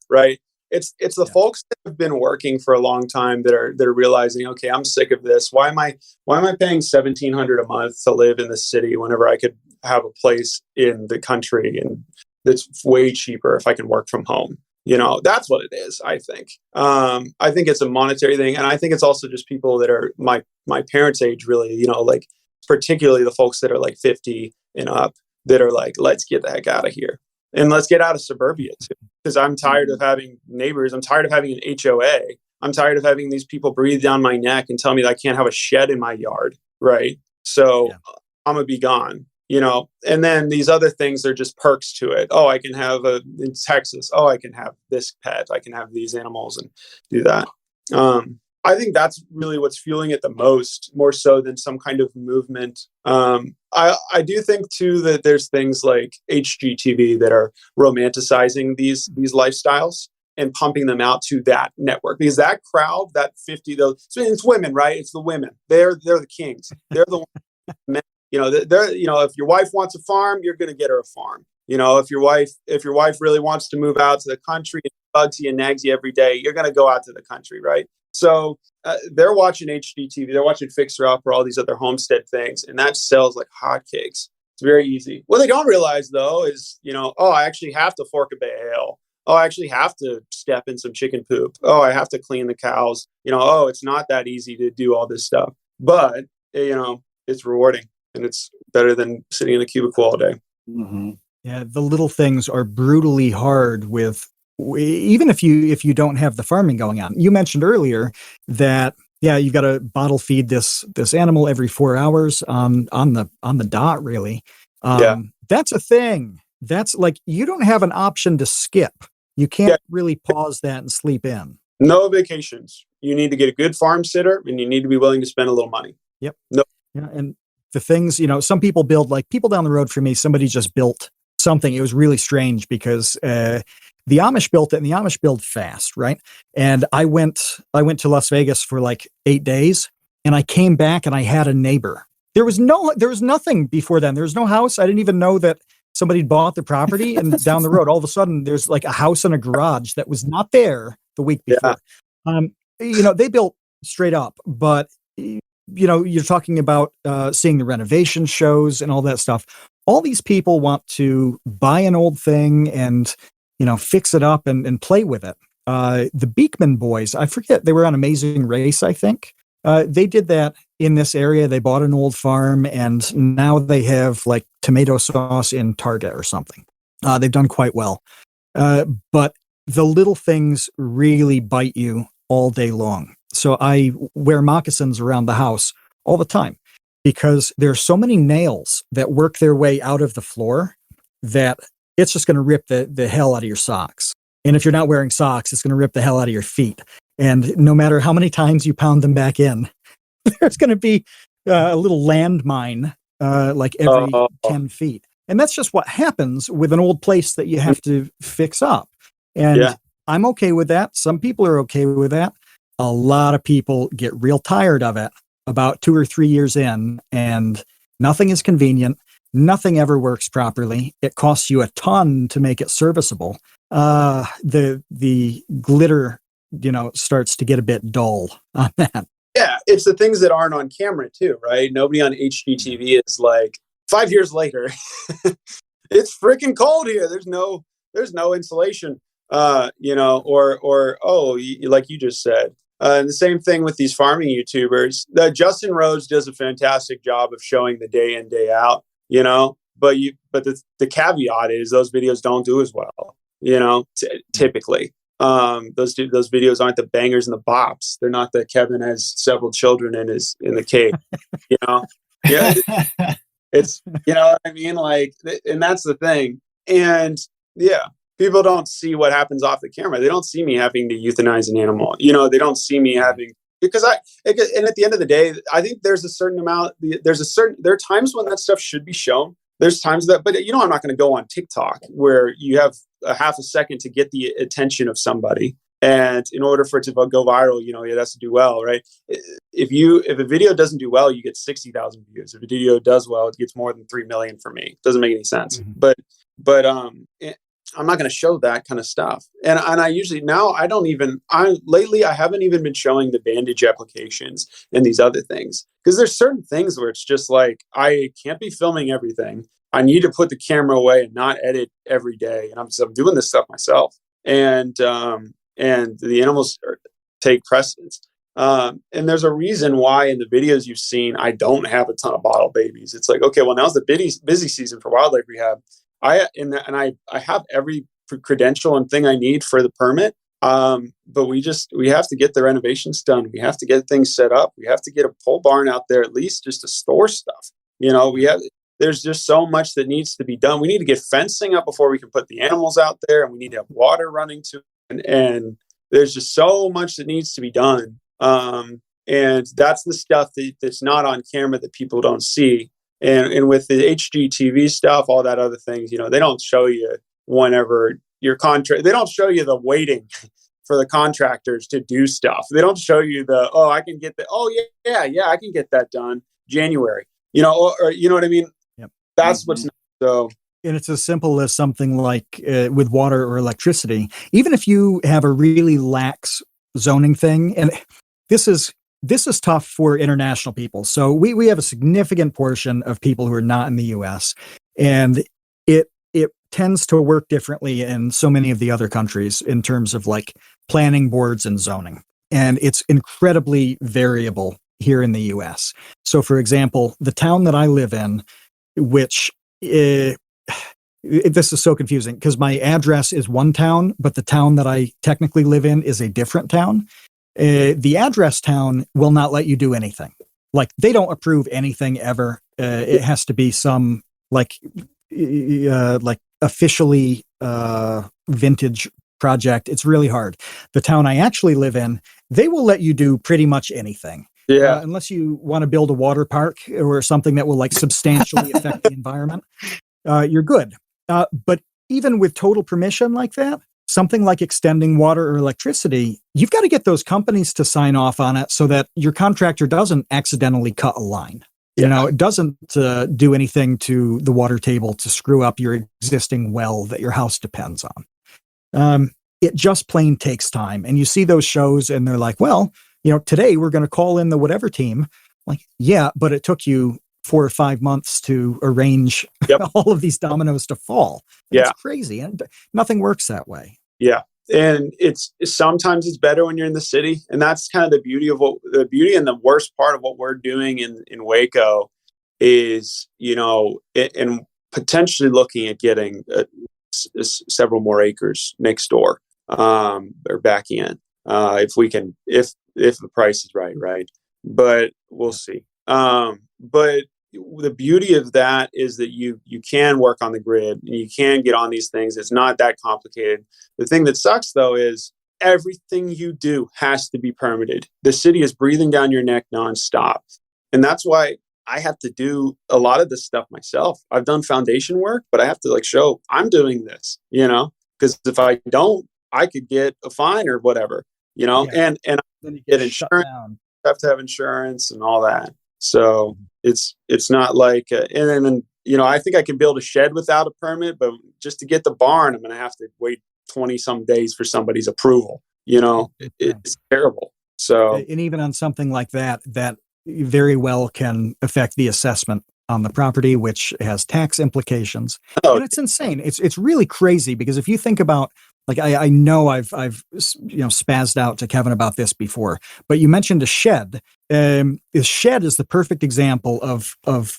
right? It's the folks that have been working for a long time that are realizing, okay, I'm sick of this. Why am I paying $1,700 a month to live in the city whenever I could have a place in the country and that's way cheaper if I can work from home? That's what it is, I think. I think it's a monetary thing. And I think it's also just people that are my parents' age, really, like particularly the folks that are like 50 and up that are like, let's get the heck out of here. And let's get out of suburbia too, because I'm tired of having neighbors. I'm tired of having an HOA. I'm tired of having these people breathe down my neck and tell me that I can't have a shed in my yard. Right. So I'm going to be gone, and then these other things are just perks to it. Oh, I can have in Texas. Oh, I can have this pet. I can have these animals and do that. I think that's really what's fueling it the most, more so than some kind of movement. I do think too that there's things like HGTV that are romanticizing these lifestyles and pumping them out to that network, because that crowd, that 50, it's women, right? It's the women. They're the kings. They're the men. If your wife wants a farm, you're going to get her a farm. If your wife really wants to move out to the country and bugs you and nags you every day, you're going to go out to the country, right? So they're watching HGTV, they're watching Fixer Up or all these other homestead things, and that sells like hotcakes. It's very easy. What they don't realize, though, is, I actually have to fork a bale. Oh, I actually have to step in some chicken poop. Oh, I have to clean the cows. It's not that easy to do all this stuff. But, it's rewarding. and it's better than sitting in a cubicle all day. Mm-hmm. Yeah, the little things are brutally hard with, even if you don't have the farming going on. You mentioned earlier that you've got to bottle feed this animal every 4 hours on the dot, really. That's a thing. That's like, you don't have an option to skip. You can't really pause that and sleep in. No vacations. You need to get a good farm sitter, and you need to be willing to spend a little money. Yep. No. Yeah, and the things, some people build, like people down the road from me, somebody just built something. It was really strange because the Amish built it, and the Amish build fast, right? And I went to Las Vegas for like 8 days, and I came back and I had a neighbor. There was nothing before then. There was no house. I didn't even know that somebody bought the property, and down the road, all of a sudden there's like a house and a garage that was not there the week before. They built straight up, but you're talking about seeing the renovation shows and all that stuff. All these people want to buy an old thing and, fix it up and play with it. The Beekman boys, I forget, they were on Amazing Race, I think. They did that in this area. They bought an old farm, and now they have like tomato sauce in Target or something. They've done quite well. But the little things really bite you all day long. So I wear moccasins around the house all the time because there are so many nails that work their way out of the floor that it's just going to rip the hell out of your socks. And if you're not wearing socks, it's going to rip the hell out of your feet. And no matter how many times you pound them back in, there's going to be a little landmine like every 10 feet. And that's just what happens with an old place that you have to fix up. And I'm okay with that. Some people are okay with that. A lot of people get real tired of it about 2 or 3 years in, and nothing is convenient. Nothing ever works properly. It costs you a ton to make it serviceable. The glitter, starts to get a bit dull on that. Yeah, it's the things that aren't on camera too, right? Nobody on HGTV is like, 5 years later, it's freaking cold here. There's no insulation, like you just said. And the same thing with these farming YouTubers. Justin Rhodes does a fantastic job of showing the day in, day out, but the caveat is those videos don't do as well, typically. Those videos aren't the bangers and the bops. They're not the Kevin has several children in the cave, Yeah. It's, what I mean? Like, and that's the thing. And people don't see what happens off the camera. They don't see me having to euthanize an animal. They don't see me having, and at the end of the day, I think there are times when that stuff should be shown. There's times that, but I'm not going to go on TikTok where you have a half a second to get the attention of somebody. And in order for it to go viral, it has to do well, right? If a video doesn't do well, you get 60,000 views. If a video does well, it gets more than 3 million for me. It doesn't make any sense. Mm-hmm. But I'm not going to show that kind of stuff. And I usually now lately I haven't even been showing the bandage applications and these other things, because there's certain things where it's just like, I can't be filming everything. I need to put the camera away and not edit every day. And I'm doing this stuff myself. And the animals take precedence. And there's a reason why in the videos you've seen, I don't have a ton of bottle babies. It's like, okay, well, now's the busy season for wildlife rehab. I have every credential and thing I need for the permit. But we have to get the renovations done. We have to get things set up. We have to get a pole barn out there, at least just to store stuff. There's just so much that needs to be done. We need to get fencing up before we can put the animals out there, and we need to have water running to and there's just so much that needs to be done. And that's the stuff that's not on camera that people don't see. And with the HGTV stuff, all that other things, they don't show you whenever your contract, they don't show you the waiting for the contractors to do stuff. They don't show you I can get I can get that done January, or you know what I mean? Yep. That's what's not so. And it's as simple as something like with water or electricity. Even if you have a really lax zoning thing, and this is tough for international people. So we have a significant portion of people who are not in the U.S. and it tends to work differently in so many of the other countries in terms of like planning boards and zoning. And it's incredibly variable here in the US. So, for example, the town that I live in, which this is so confusing because my address is one town, but the town that I technically live in is a different town. The address town will not let you do anything. Like, they don't approve anything ever. It has to be some like officially vintage project. It's really hard. The town I actually live in, they will let you do pretty much anything. Yeah. Unless you want to build a water park or something that will like substantially affect the environment, you're good. But even with total permission like that, something like extending water or electricity, you've got to get those companies to sign off on it so that your contractor doesn't accidentally cut a line. You know, it doesn't do anything to the water table to screw up your existing well that your house depends on. It just plain takes time. And you see those shows and they're like, well, you know, today we're going to call in the whatever team. Like, yeah, but it took you 4 or 5 months to arrange all of these dominoes to fall. It's crazy. And nothing works that way. Yeah. And it's sometimes it's better when you're in the city. And that's kind of the beauty and the worst part of what we're doing in Waco is, you know, and potentially looking at getting several more acres next door, or back in, if we can, if the price is right. But we'll see. But the beauty of that is that you can work on the grid and you can get on these things. It's not that complicated. The thing that sucks though is everything you do has to be permitted. The city is breathing down your neck nonstop. And that's why I have to do a lot of this stuff myself. I've done foundation work, but I have to like show I'm doing this, you know, because if I don't, I could get a fine or whatever, you know, and then you get insurance, you have to have insurance and all that. So it's not like, and then, you know, I think I can build a shed without a permit, but just to get the barn, I'm going to have to wait 20 some days for somebody's approval. You know, it's terrible. So, and even on something like that very well can affect the assessment on the property, which has tax implications. And it's insane. It's really crazy because if you think about, like, I know I've spazzed out to Kevin about this before, but you mentioned a shed. A shed is the perfect example of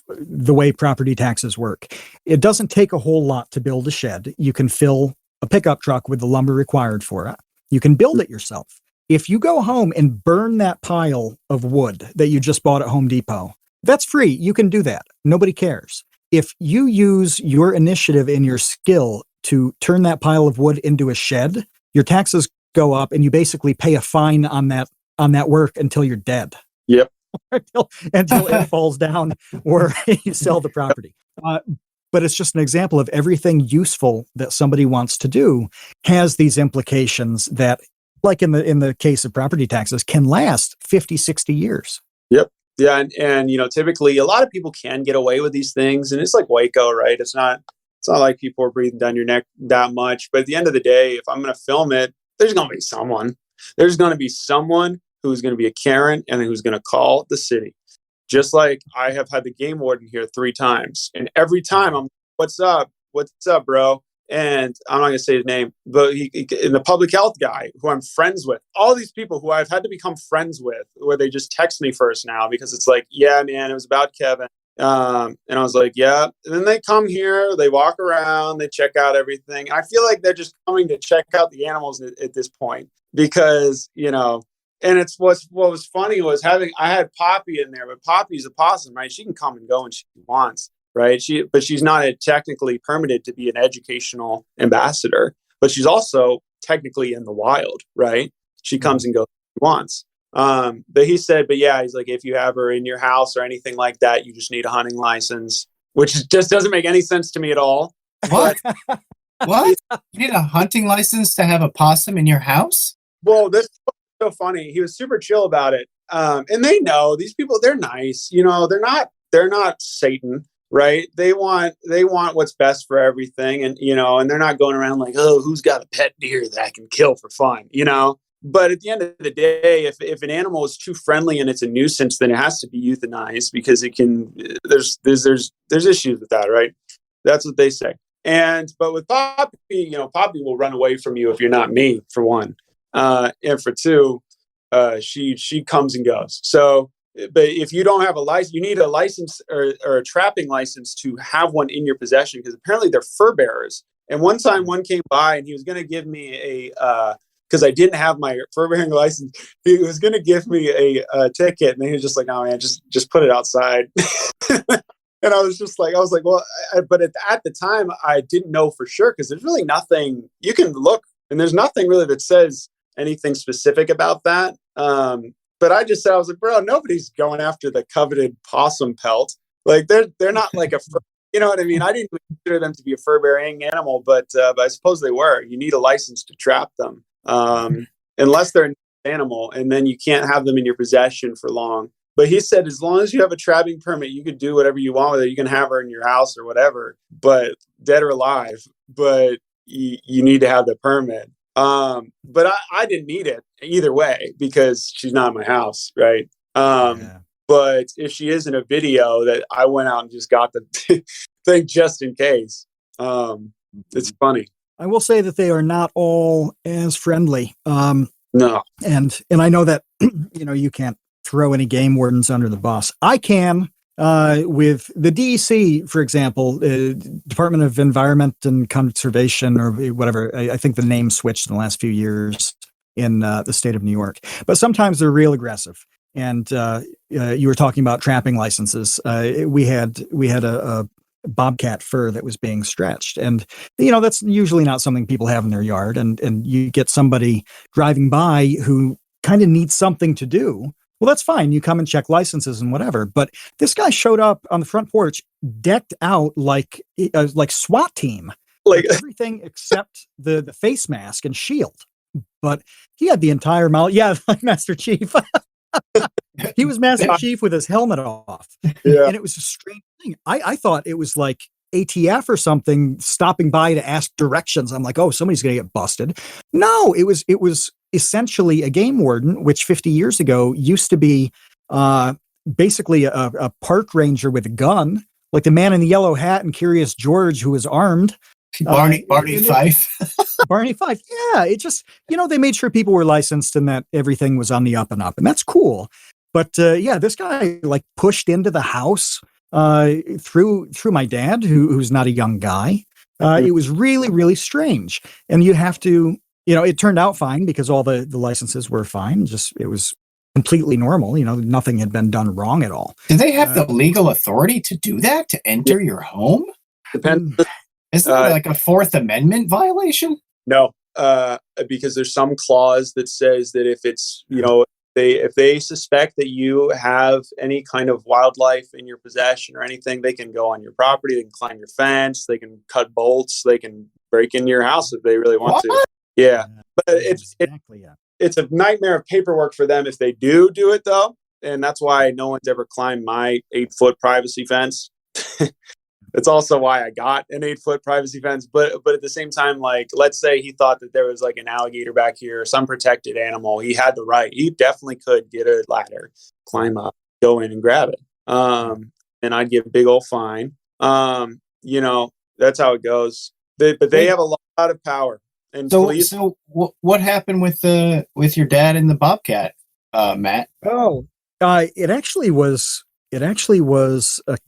the way property taxes work. It doesn't take a whole lot to build a shed. You can fill a pickup truck with the lumber required for it. You can build it yourself. If you go home and burn that pile of wood that you just bought at Home Depot, that's free. You can do that. Nobody cares. If you use your initiative and your skill to turn that pile of wood into a shed, your taxes go up and you basically pay a fine on that work until you're dead. Yep. until it falls down or you sell the property. But it's just an example of everything useful that somebody wants to do has these implications that, like in the case of property taxes, can last 50, 60 years. Yep. Yeah. And, you know, typically a lot of people can get away with these things, and it's like Waco, right? It's not like people are breathing down your neck that much. But at the end of the day, if I'm going to film it, there's going to be someone. There's going to be someone who's going to be a Karen and who's going to call the city. Just like I have had the game warden here 3 times. And every time I'm, what's up? What's up, bro? And I'm not going to say his name, but and the public health guy who I'm friends with, all these people who I've had to become friends with, where they just text me first now because it's like, yeah, man, it was about Kevin. And I was like, yeah. And then they come here, they walk around, they check out everything. I feel like they're just coming to check out the animals at this point because, you know, and it's what was funny was I had Poppy in there, but Poppy's a possum, right? She can come and go when she wants, right? But she's not technically permitted to be an educational ambassador, but she's also technically in the wild, right? She comes and goes when she wants. But he said, but yeah, he's like, if you have her in your house or anything like that, you just need a hunting license, which just doesn't make any sense to me at all. What? What? You need a hunting license to have a possum in your house? Well, this is so funny. He was super chill about it. And they know these people, they're nice. You know, they're not Satan, right? They want what's best for everything. And, you know, and they're not going around like, oh, who's got a pet deer that I can kill for fun, you know? But at the end of the day, if an animal is too friendly and it's a nuisance, then it has to be euthanized because it can. There's issues with that, right? That's what they say. But with Poppy, you know, Poppy will run away from you if you're not me, for one, and for two, she comes and goes. So but if you don't have a license, you need a license or a trapping license to have one in your possession, because apparently they're fur bearers. And one time one came by and he was going to give me because I didn't have my fur bearing license, he was going to give me a ticket, and he was just like, "Oh man, just put it outside." And I was like, well, but at the time I didn't know for sure, because there's really nothing you can look, and there's nothing really that says anything specific about that. But I just said, I was like, bro, nobody's going after the coveted possum pelt. Like they're not like a fur, you know what I mean? I didn't consider them to be a fur bearing animal, but I suppose they were. You need a license to trap them, unless they're an animal, and then you can't have them in your possession for long. But he said, as long as you have a trapping permit, you could do whatever you want with it. You can have her in your house or whatever, but dead or alive, but you need to have the permit. But I didn't need it either way, because she's not in my house. Right. But if she is in a video, that I went out and just got the thing just in case. It's funny. I will say that they are not all as friendly. No. And I know that, you can't throw any game wardens under the bus. I can, with the DEC, for example, Department of Environment and Conservation, or whatever. I think the name switched in the last few years in the state of New York. But sometimes they're real aggressive. And you were talking about trapping licenses. We had a bobcat fur that was being stretched, and that's usually not something people have in their yard. And you get somebody driving by who kind of needs something to do. Well, that's fine. You come and check licenses and whatever. But this guy showed up on the front porch, decked out like SWAT team, like everything except the face mask and shield. But he had the entire mouth. Yeah, like Master Chief. He was Master Chief with his helmet off. Yeah. And it was a strange thing. I thought it was like ATF or something stopping by to ask directions. I'm like, oh, somebody's going to get busted. No, it was essentially a game warden, which 50 years ago used to be basically a park ranger with a gun, like the man in the yellow hat and Curious George, who was armed. Barney Fife. Barney Fife. Yeah. It just, they made sure people were licensed and that everything was on the up and up. And that's cool. But this guy like pushed into the house through my dad, who's not a young guy. It was really, really strange. And you have to, it turned out fine because all the licenses were fine. Just, it was completely normal. Nothing had been done wrong at all. Do they have the legal authority to do that, to enter your home? Depends. Isn't that like a Fourth Amendment violation? No, because there's some clause that says that if it's, if they suspect that you have any kind of wildlife in your possession or anything, they can go on your property, they can climb your fence, they can cut bolts, they can break into your house if they really want to. Yeah. But it's a nightmare of paperwork for them if they do it, though. And that's why no one's ever climbed my 8-foot privacy fence. It's also why I got an 8-foot privacy fence. But at the same time, like, let's say he thought that there was like an alligator back here or some protected animal. He had the right. He definitely could get a ladder, climb up, go in and grab it. And I'd give a big old fine. That's how it goes. But they have a lot of power. And so what happened with your dad and the bobcat, Matt? Oh, it actually was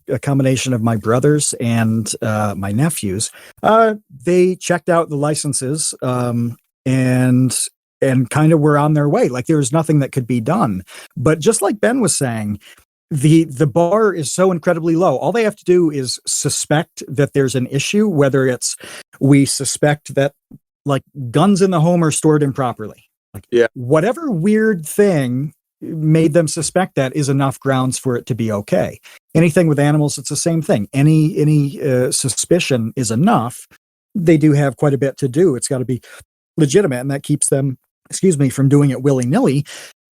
a combination of my brothers and my nephews. They checked out the licenses and kind of were on their way. Like there was nothing that could be done. But just like Ben was saying, the bar is so incredibly low. All they have to do is suspect that there's an issue, whether it's we suspect that like guns in the home are stored improperly. Like whatever weird thing made them suspect that is enough grounds for it to be okay. Anything with animals, it's the same thing. Any suspicion is enough. They do have quite a bit to do. It's got to be legitimate, and that keeps them, from doing it willy-nilly.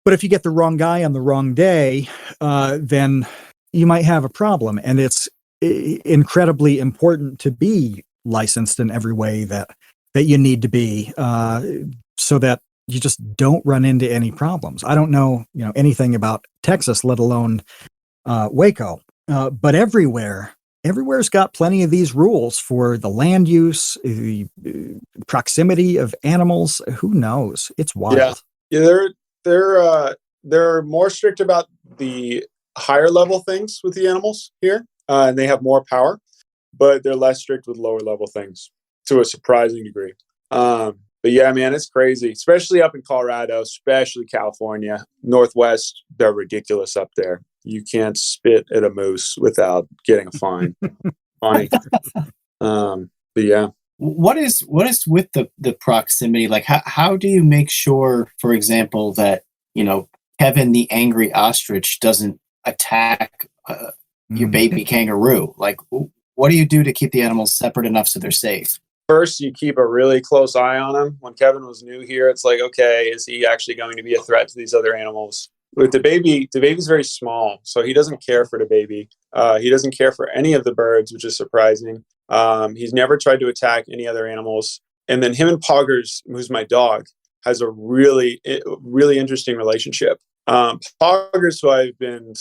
But if you get the wrong guy on the wrong day, then you might have a problem. And it's incredibly important to be licensed in every way that you need to be, so that you just don't run into any problems. I don't know, anything about Texas, let alone Waco, but everywhere's got plenty of these rules for the land use, the proximity of animals. Who knows? It's wild. Yeah, they're they're more strict about the higher level things with the animals here, and they have more power, but they're less strict with lower level things to a surprising degree. But yeah, man, it's crazy, especially up in Colorado, especially California, Northwest. They're ridiculous up there. You can't spit at a moose without getting a fine. Funny. But yeah. What is with the proximity? Like, how do you make sure, for example, that, Kevin the angry ostrich doesn't attack your baby kangaroo? Like, what do you do to keep the animals separate enough so they're safe? First, you keep a really close eye on him. When Kevin was new here, it's like, okay, is he actually going to be a threat to these other animals? With the baby's very small, so he doesn't care for the baby. He doesn't care for any of the birds, which is surprising. He's never tried to attack any other animals. And then him and Poggers, who's my dog, has a really, really interesting relationship. Poggers, who I've been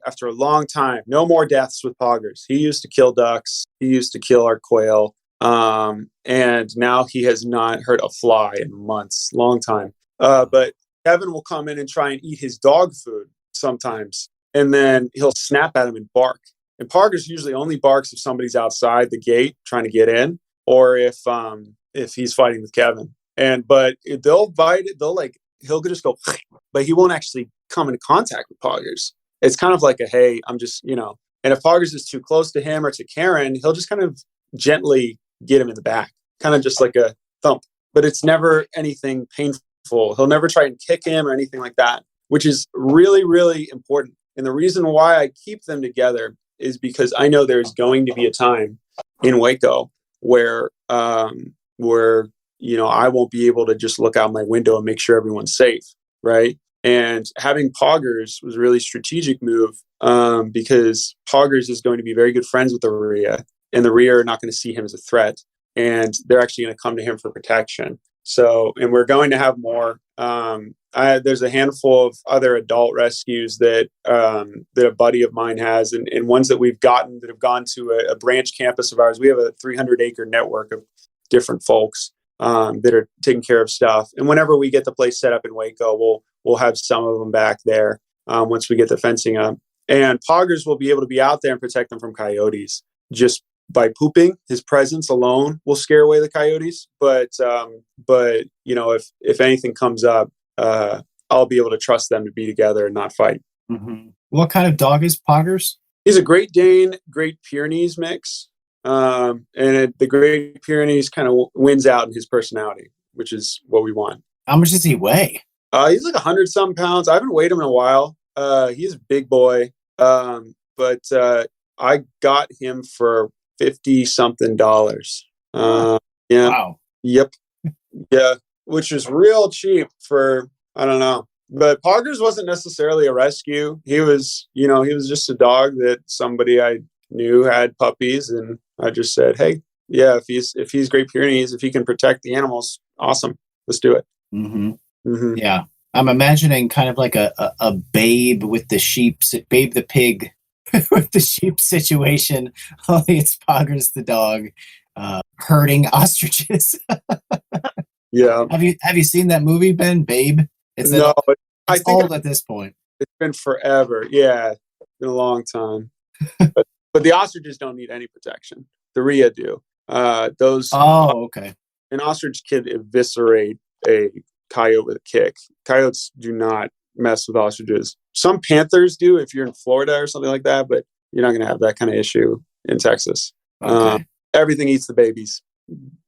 after a long time, no more deaths with Poggers. He used to kill ducks. He used to kill our quail. And now he has not hurt a fly in months, long time. But Kevin will come in and try and eat his dog food sometimes. And then he'll snap at him and bark. And Poggers usually only barks if somebody's outside the gate trying to get in, or if he's fighting with Kevin. But they'll bite it. He'll just go, but he won't actually come into contact with Poggers. It's kind of like hey, I'm just, and if Poggers is too close to him or to Karen, he'll just kind of gently get him in the back, kind of just like a thump. But it's never anything painful. He'll never try and kick him or anything like that, which is really, really important. And the reason why I keep them together is because I know there's going to be a time in Waco where I won't be able to just look out my window and make sure everyone's safe, right? And having Poggers was a really strategic move because Poggers is going to be very good friends with the Rhea, and the Rhea are not going to see him as a threat, and they're actually going to come to him for protection. So, and we're going to have more. There's a handful of other adult rescues that a buddy of mine has, and ones that we've gotten that have gone to a branch campus of ours. We have a 300-acre network of different folks that are taking care of stuff. And whenever we get the place set up in Waco, we'll have some of them back there once we get the fencing up. And Poggers will be able to be out there and protect them from coyotes. Just by pooping, his presence alone will scare away the coyotes. But if anything comes up, I'll be able to trust them to be together and not fight. Mm-hmm. What kind of dog is Poggers? He's a Great Dane, Great Pyrenees mix. The Great Pyrenees kind of wins out in his personality, which is what we want. How much does he weigh? He's like 100-some pounds. I haven't weighed him in a while. He's a big boy. But I got him for $50-something. Yeah. Wow. Yep. Yeah. Which is real cheap for, I don't know. But Poggers wasn't necessarily a rescue. He was just a dog that somebody I knew had puppies, and I just said, hey, yeah, if he's Great Pyrenees, if he can protect the animals, awesome. Let's do it. Mm-hmm. Mm-hmm. Yeah. I'm imagining kind of like a Babe with the sheep, Babe the pig with the sheep situation. Only it's Poggers the dog herding ostriches. Yeah. Have you seen that movie, Ben? Babe? It's old at this point. It's been forever. Yeah. It's been a long time. But the ostriches don't need any protection. The Rhea do. Okay. An ostrich can eviscerate a coyote with a kick. Coyotes do not mess with ostriches. Some panthers do if you're in Florida or something like that, but you're not going to have that kind of issue in Texas. Okay. Everything eats the babies.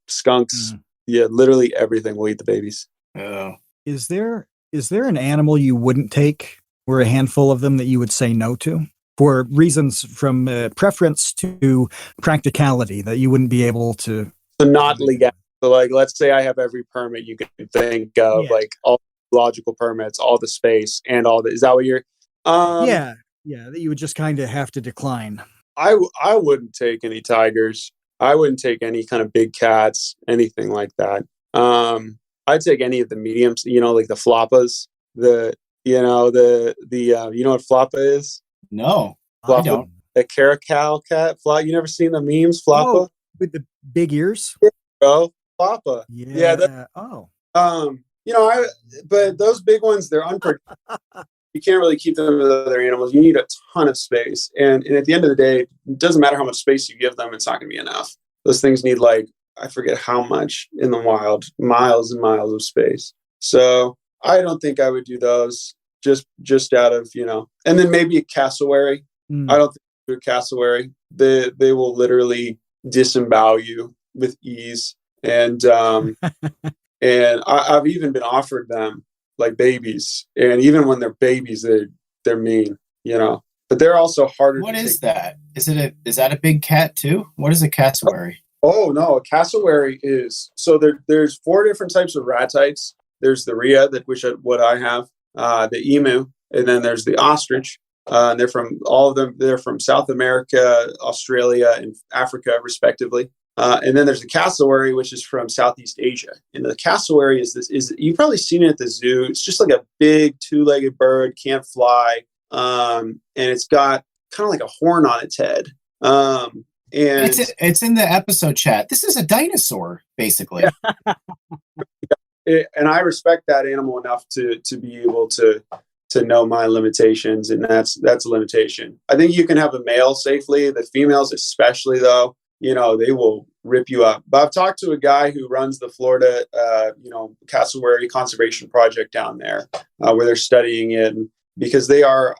Skunks. Yeah, literally everything will eat the babies. Oh. Is there an animal you wouldn't take, or a handful of them that you would say no to? For reasons from preference to practicality that you wouldn't be able to. So not legal. So let's say I have every permit you can think of, all logical permits, all the space, and all the. Is that what you're? Yeah, that you would just kind of have to decline. I wouldn't take any tigers. I wouldn't take any kind of big cats, anything like that. I'd take any of the mediums, like the floppas. You know what floppa is? No, Floppa, I don't. The caracal cat, flop. You never seen the memes, floppa? Oh, with the big ears? Bro, floppa. Yeah. but those big ones, they're unpredictable. You can't really keep them with other animals. You need a ton of space. And at the end of the day, it doesn't matter how much space you give them, it's not going to be enough. Those things need I forget how much in the wild, miles and miles of space. So I don't think I would do those just out of, and then maybe a cassowary. I don't think I would do a cassowary. They will literally disembowel you with ease. And, and I've even been offered them like babies. And even when they're babies, they're mean, but they're also harder. What is that? Is that a big cat too? What is a cassowary? Oh no, a cassowary is, so there's 4 different types of ratites. There's the Rhea, what I have, the emu, and then there's the ostrich. And they're from South America, Australia, and Africa, respectively. And then there's the cassowary, which is from Southeast Asia. And the cassowary is you've probably seen it at the zoo. It's just like a big 2-legged bird, can't fly. And it's got kind of like a horn on its head. And it's in the episode chat. This is a dinosaur, basically. And I respect that animal enough to be able to know my limitations, and that's a limitation. I think you can have a male safely. The females, especially though, they will rip you up. But I've talked to a guy who runs the Florida, cassowary conservation project down there, where they're studying it, because they are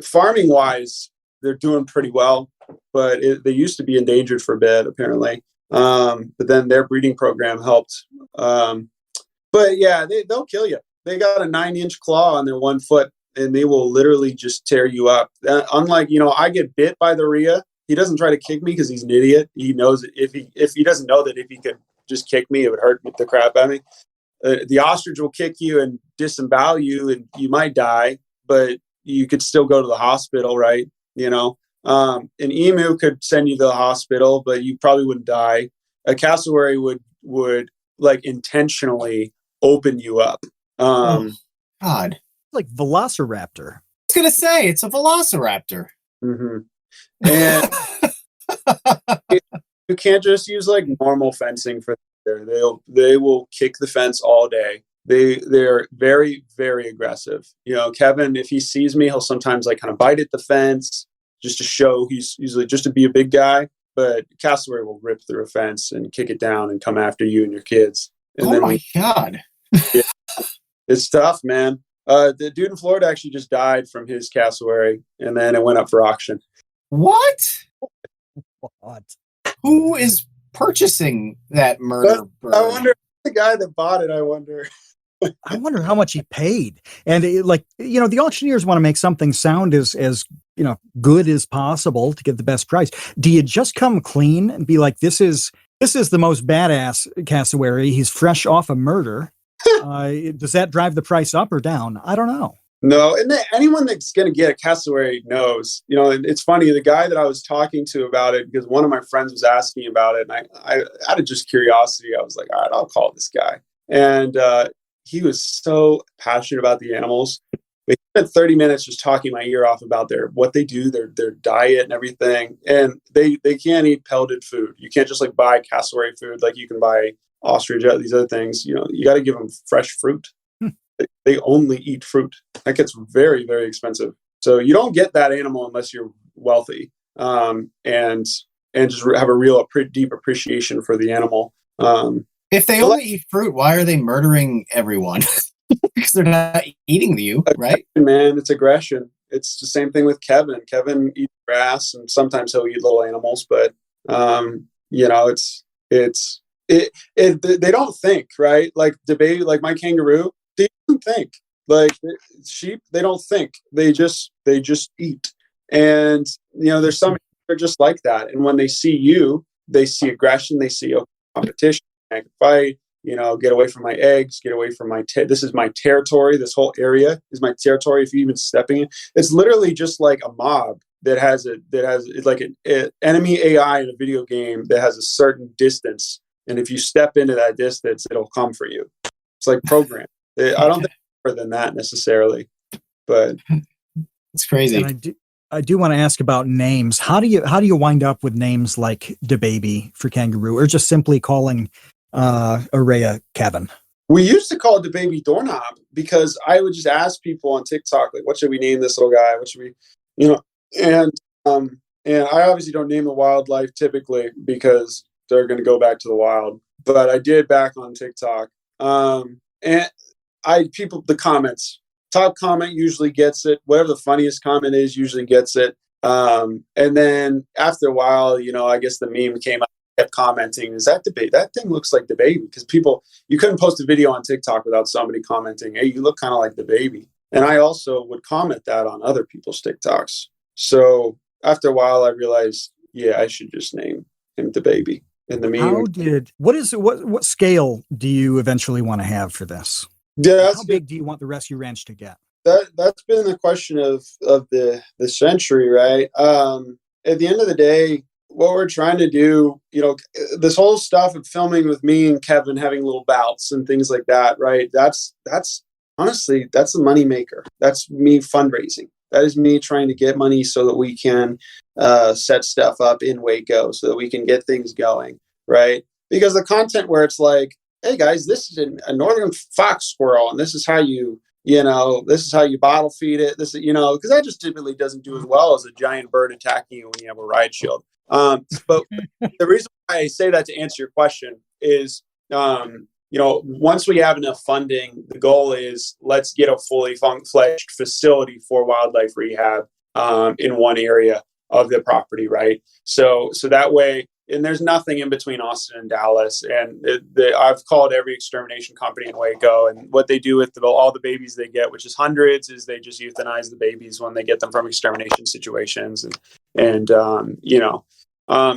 farming wise, they're doing pretty well, but they used to be endangered for a bit, apparently. But then their breeding program helped. But yeah, they'll kill you. They got a 9-inch claw on their 1 foot, and they will literally just tear you up. Unlike, I get bit by the Rhea. He doesn't try to kick me because he's an idiot. He knows if he doesn't know that if he could just kick me, it would hurt the crap out of me. The ostrich will kick you and disembowel you, and you might die, but you could still go to the hospital, right? An emu could send you to the hospital, but you probably wouldn't die. A cassowary would intentionally open you up. God, like Velociraptor. I was gonna say it's a Velociraptor. Mm-hmm. And you can't just use normal fencing for there. They will kick the fence all day. They're very, very aggressive. Kevin, if he sees me, he'll sometimes kind of bite at the fence just to show he's usually just to be a big guy. But cassowary will rip through a fence and kick it down and come after you and your kids. And God. Yeah, it's tough, man. The dude in Florida actually just died from his cassowary, and then it went up for auction. What? Who is purchasing that murder bird? I wonder, the guy that bought it, I wonder how much he paid. And the auctioneers want to make something sound as good as possible to get the best price. Do you just come clean and be like, this is the most badass cassowary, he's fresh off a murder? Does that drive the price up or down? I don't know. No, and anyone that's going to get a cassowary knows. It's funny, the guy that I was talking to about it, because one of my friends was asking about it, and I out of just curiosity, I was like, all right, I'll call this guy. And he was so passionate about the animals. We spent 30 minutes just talking my ear off about what they do, their diet and everything. And they can't eat pelleted food. You can't just buy cassowary food like you can buy ostrich, these other things. You got to give them fresh fruit. They only eat fruit. That gets very, very expensive. So you don't get that animal unless you're wealthy, and just have a real deep appreciation for the animal. If they only eat fruit, why are they murdering everyone? Because they're not eating you, right? Man, it's aggression. It's the same thing with Kevin. Kevin eats grass, and sometimes he'll eat little animals, but they don't think, right? Like the baby, like my kangaroo, they don't think. Like sheep, they don't think. They just eat. And there's some that are just like that. And when they see you, they see aggression. They see competition. I can fight. Get away from my eggs. Get away from my. This is my territory. This whole area is my territory. If you even stepping in, it's literally just like a mob that has like an enemy AI in a video game that has a certain distance. And if you step into that distance, it'll come for you. It's like programmed. I don't think more than that necessarily, but it's crazy. And I do want to ask about names. How do you wind up with names like the baby for kangaroo, or just simply calling Rhea Kevin? We used to call it the baby doorknob because I would just ask people on TikTok, like, what should we name this little guy? What should we, you know, and, and I obviously don't name the wildlife typically because they're going to go back to the wild, but I did back on TikTok. And the comments, top comment usually gets it. Whatever the funniest comment is usually gets it. And then after a while, I guess the meme came out, kept commenting, is that the baby? That thing looks like the baby. Because you couldn't post a video on TikTok without somebody commenting, hey, you look kind of like the baby. And I also would comment that on other people's TikToks. So after a while, I realized, yeah, I should just name him the baby. And the meme. What scale do you eventually want to have for this? Yeah, how big do you want the rescue ranch to get? That's been the question of the century, right? At the end of the day, what we're trying to do, this whole stuff of filming with me and Kevin having little bouts and things like that, right? That's honestly, that's a money maker. That's me fundraising. That is me trying to get money so that we can set stuff up in Waco, so that we can get things going, right? Because the content where it's like, hey guys, this is a northern fox squirrel, and this is how this is how you bottle feed it. This is, because that just typically doesn't do as well as a giant bird attacking you when you have a ride shield. But the reason why I say that, to answer your question, is, once we have enough funding, the goal is let's get a fully fledged facility for wildlife rehab in one area of the property, right? So that way, and there's nothing in between Austin and Dallas. And I've called every extermination company in Waco, and what they do with all the babies they get, which is hundreds, is they just euthanize the babies when they get them from extermination situations.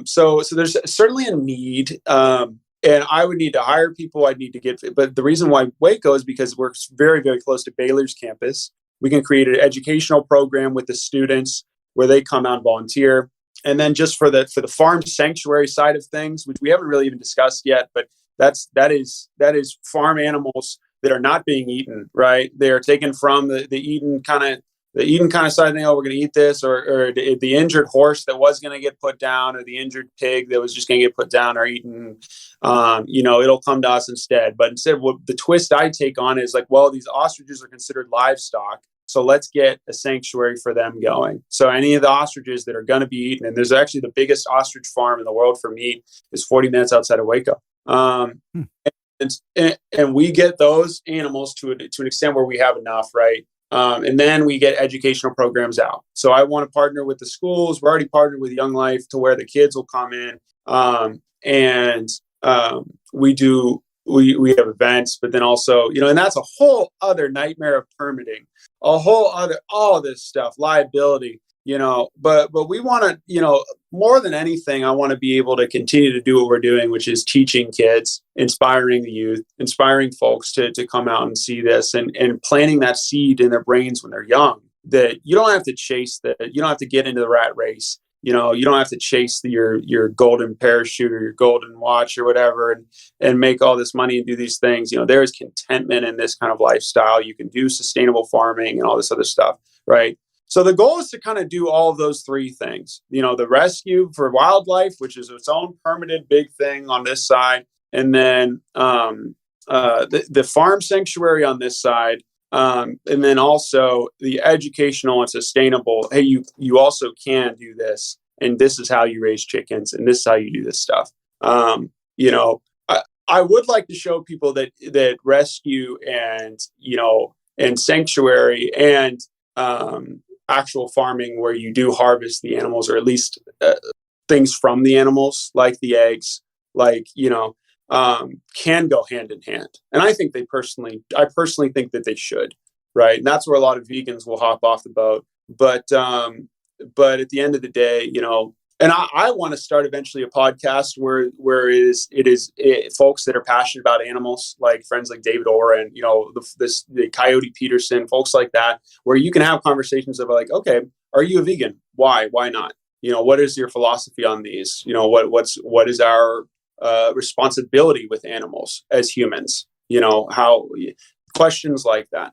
So there's certainly a need. And I would need to hire people. I'd need to but the reason why Waco is because we're very, very close to Baylor's campus. We can create an educational program with the students where they come out and volunteer. And then just for the farm sanctuary side of things, which we haven't really even discussed yet, but that is farm animals that are not being eaten, right? They are taken from the Eden kind of side thing. Oh, we're going to eat this, or the injured horse that was going to get put down, or the injured pig that was just going to get put down or eaten. It'll come to us instead. But instead, what the twist I take on is like, well, these ostriches are considered livestock. So let's get a sanctuary for them going. So any of the ostriches that are going to be eaten, and there's actually the biggest ostrich farm in the world for meat is 40 minutes outside of Waco. And we get those animals to an extent where we have enough, right? And then we get educational programs out. So I want to partner with the schools. We're already partnered with Young Life to where the kids will come in. We have events, but then also, and that's a whole other nightmare of permitting, all this stuff, liability, but we want to, more than anything, I want to be able to continue to do what we're doing, which is teaching kids, inspiring the youth, inspiring folks to come out and see this, and planting that seed in their brains when they're young, that you don't have to you don't have to get into the rat race. You don't have to chase your golden parachute or your golden watch or whatever and make all this money and do these things. There is contentment in this kind of lifestyle. You can do sustainable farming and all this other stuff, right? So the goal is to kind of do all of those three things. The rescue for wildlife, which is its own permitted big thing on this side, and then the farm sanctuary on this side. And then also the educational and sustainable. Hey, you also can do this, and this is how you raise chickens, and this is how you do this stuff. I would like to show people that rescue and sanctuary and actual farming, where you do harvest the animals, or at least things from the animals, like the eggs, can go hand in hand. And I think I personally think that they should, right? And that's where a lot of vegans will hop off the boat. But at the end of the day, and I want to start eventually a podcast where it is folks that are passionate about animals, like friends like David Oren, the Coyote Peterson, folks like that, where you can have conversations of like, okay, are you a vegan? Why not? What is your philosophy on these? What is our responsibility with animals as humans, how questions like that.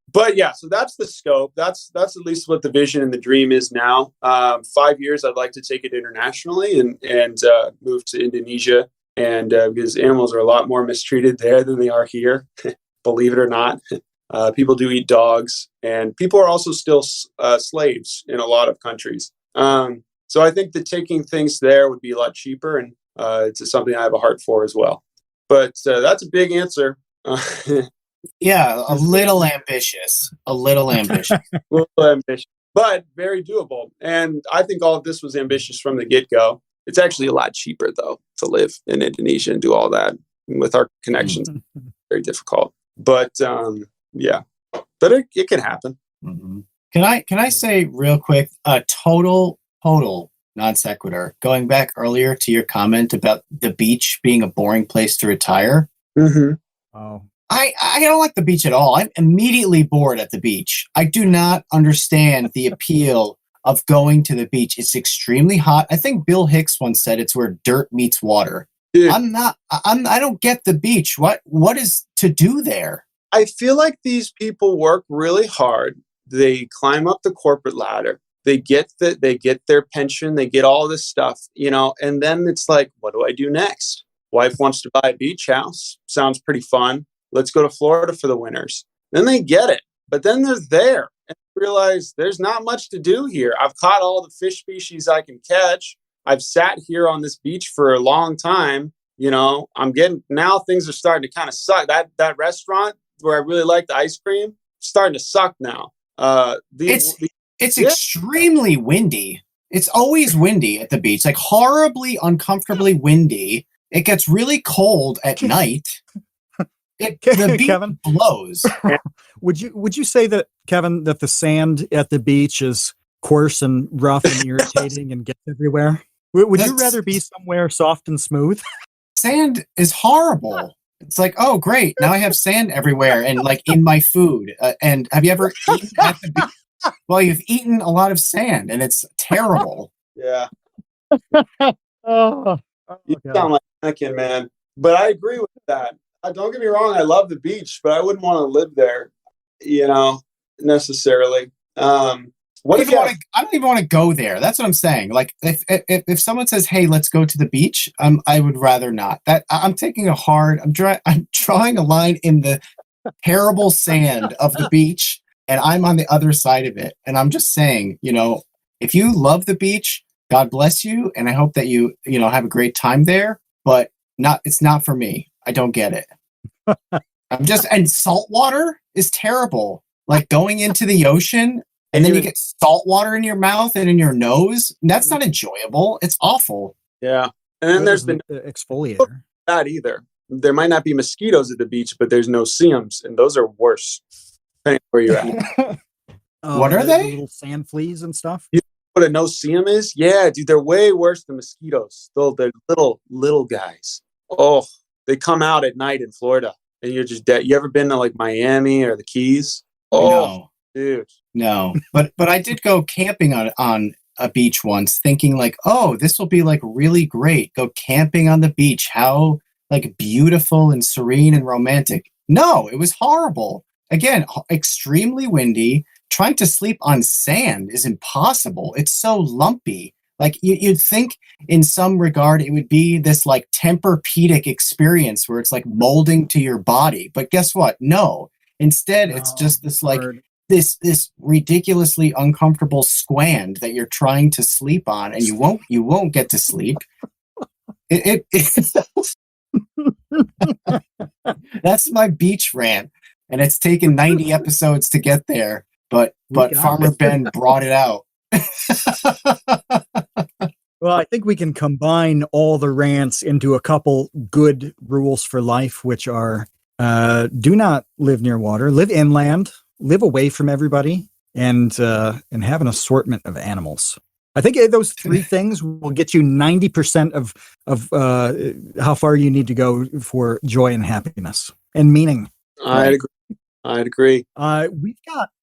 But yeah, so that's the scope. That's at least what the vision and the dream is now. 5 years, I'd like to take it internationally and move to Indonesia And because animals are a lot more mistreated there than they are here, believe it or not. People do eat dogs, and people are also still slaves in a lot of countries. So I think that taking things there would be a lot cheaper, and it's something I have a heart for as well. But that's a big answer. Yeah, a little ambitious. A little ambitious. But very doable. And I think all of this was ambitious from the get-go. It's actually a lot cheaper, though, to live in Indonesia and do all that. And with our connections, very difficult. But yeah, but it can happen. Mm-hmm. Can I say real quick, total non sequitur, going back earlier to your comment about the beach being a boring place to retire. Mm-hmm. Oh, I don't like the beach at all. I'm immediately bored at the beach. I do not understand the appeal of going to the beach. It's extremely hot. I think Bill Hicks once said it's where dirt meets water. Dude, I don't get the beach. What is to do there? I feel like these people work really hard. They climb up the corporate ladder. They get their pension. They get all this stuff, and then it's like, what do I do next? Wife wants to buy a beach house. Sounds pretty fun. Let's go to Florida for the winters. Then they get it, but then they're there and realize there's not much to do here. I've caught all the fish species I can catch. I've sat here on this beach for a long time. Now things are starting to kind of suck. That restaurant where I really like the ice cream, starting to suck now. It's extremely windy. It's always windy at the beach, like horribly, uncomfortably windy. It gets really cold at night. The beach Kevin blows. Would you say that, Kevin, that the sand at the beach is coarse and rough and irritating and gets everywhere? Would you rather be somewhere soft and smooth? Sand is horrible. It's like, oh, great. Now I have sand everywhere and like in my food. And have you ever eaten at the beach? Well, you've eaten a lot of sand and it's terrible. Yeah. Oh, you sound like Anakin, man. But I agree with that. Don't get me wrong. I love the beach, but I wouldn't want to live there, necessarily. I don't even want to go there. That's what I'm saying. Like if someone says, "Hey, let's go to the beach," I would rather not. I'm drawing a line in the terrible sand of the beach, and I'm on the other side of it. And I'm just saying, if you love the beach, God bless you, and I hope that you have a great time there. But it's not for me. I don't get it. And salt water is terrible. Like going into the ocean. And then you get salt water in your mouth and in your nose. That's not enjoyable. It's awful. Yeah. And then there's the exfoliator. Not either. There might not be mosquitoes at the beach, but there's no-see-ums, and those are worse. Depending where you're at. What are they? Little sand fleas and stuff. You know what a no-see-um is? Yeah, dude, they're way worse than mosquitoes. They're little guys. Oh, they come out at night in Florida, and you're just dead. You ever been to like Miami or the Keys? Oh. No. Dude. No, but I did go camping on a beach once, thinking like, oh, this will be like really great. Go camping on the beach. How like beautiful and serene and romantic. No, it was horrible. Again, extremely windy. Trying to sleep on sand is impossible. It's so lumpy. Like you'd think in some regard it would be this like Tempur-Pedic experience where it's like molding to your body. But guess what? No. Instead, it's just this like this ridiculously uncomfortable squand that you're trying to sleep on, and you won't get to sleep. That's my beach rant, and it's taken 90 episodes to get there, but Farmer Ben brought it out. Well, I think we can combine all the rants into a couple good rules for life, which are do not live near water, live inland, live away from everybody, and have an assortment of animals. I think those three things will get you 90% of how far you need to go for joy and happiness and meaning. I'd agree.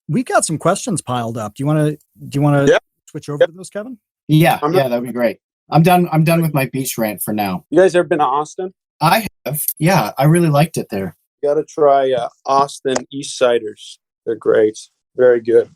We've got some questions piled up. Do you want to switch over to those, Kevin? Yeah, that'd be great. I'm done with my beach rant for now. You guys ever been to Austin? I have. Yeah, I really liked it there. You got to try Austin East Siders. They're great. Very good.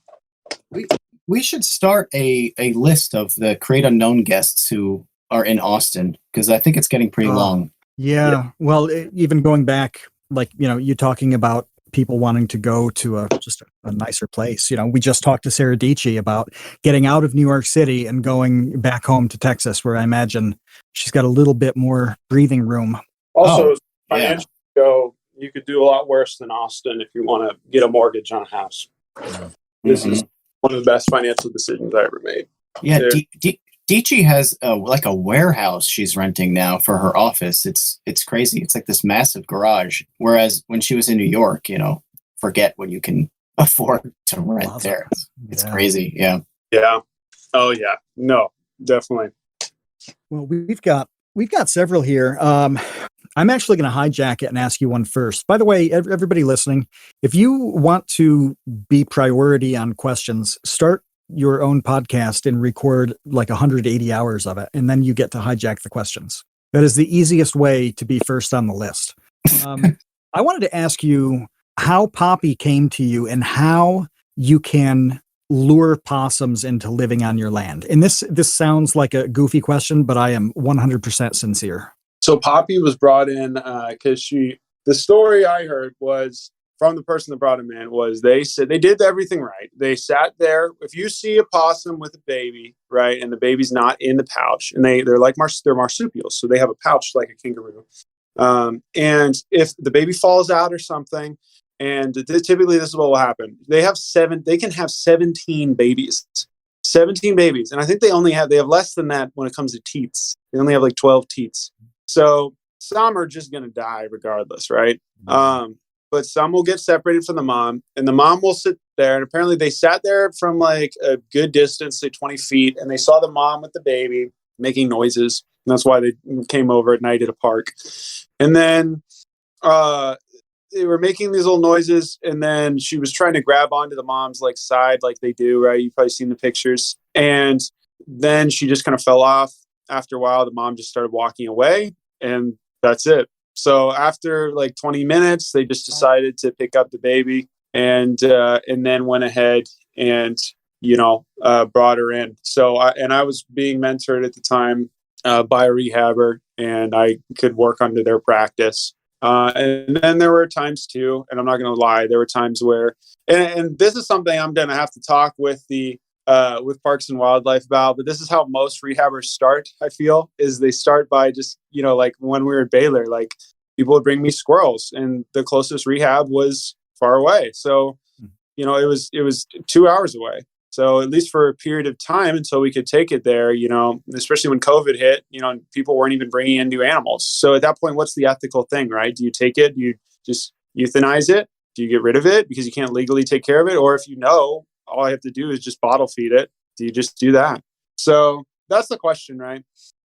We should start a list of the Create Unknown guests who are in Austin, because I think it's getting pretty long. Yeah. Well, even going back, like, you talking about people wanting to go to just a nicer place. We just talked to Sarah Dici about getting out of New York City and going back home to Texas, where I imagine she's got a little bit more breathing room. Also, yeah. financially, you could do a lot worse than Austin if you want to get a mortgage on a house. This is one of the best financial decisions I ever made. Yeah, Dici has like a warehouse she's renting now for her office. It's crazy. It's like this massive garage. Whereas when she was in New York, forget what you can afford to rent there. It's crazy. Yeah. Yeah. Oh yeah. No, definitely. Well, we've got several here. I'm actually going to hijack it and ask you one first. By the way, everybody listening, if you want to be priority on questions, start your own podcast and record like 180 hours of it, and then you get to hijack the questions. That is the easiest way to be first on the list. I wanted to ask you how Poppy came to you and how you can lure possums into living on your land. And this sounds like a goofy question, but I am 100% sincere. So Poppy was brought in because the story I heard was from the person that brought him in was they said they did everything right. They sat there. If you see a possum with a baby, right, and the baby's not in the pouch, and they're like they're marsupials, so they have a pouch like a kangaroo. And if the baby falls out or something, and typically this is what will happen. They can have 17 babies. 17 babies. And I think they have less than that when it comes to teats. They only have like 12 teats. So some are just going to die regardless, right? But some will get separated from the mom, and the mom will sit there. And apparently they sat there from like a good distance, say 20 feet, and they saw the mom with the baby making noises. And that's why they came over at night at a park. And then they were making these little noises, and then she was trying to grab onto the mom's like side like they do, right? You've probably seen the pictures. And then she just kind of fell off. After a while, the mom just started walking away, and that's it. So after like 20 minutes, they just decided to pick up the baby and then went ahead and, brought her in. So I was being mentored at the time by a rehabber, and I could work under their practice. And then there were times too, and I'm not going to lie, there were times where, and this is something I'm going to have to talk with with Parks and Wildlife about, but this is how most rehabbers start, I feel, is they start by just, like when we were at Baylor, like people would bring me squirrels, and the closest rehab was far away. So, it was 2 hours away. So at least for a period of time until we could take it there, especially when COVID hit, people weren't even bringing in new animals. So at that point, what's the ethical thing, right? Do you take it? Do you just euthanize it? Do you get rid of it because you can't legally take care of it? Or if all I have to do is just bottle feed it, do you just do that? So that's the question, right?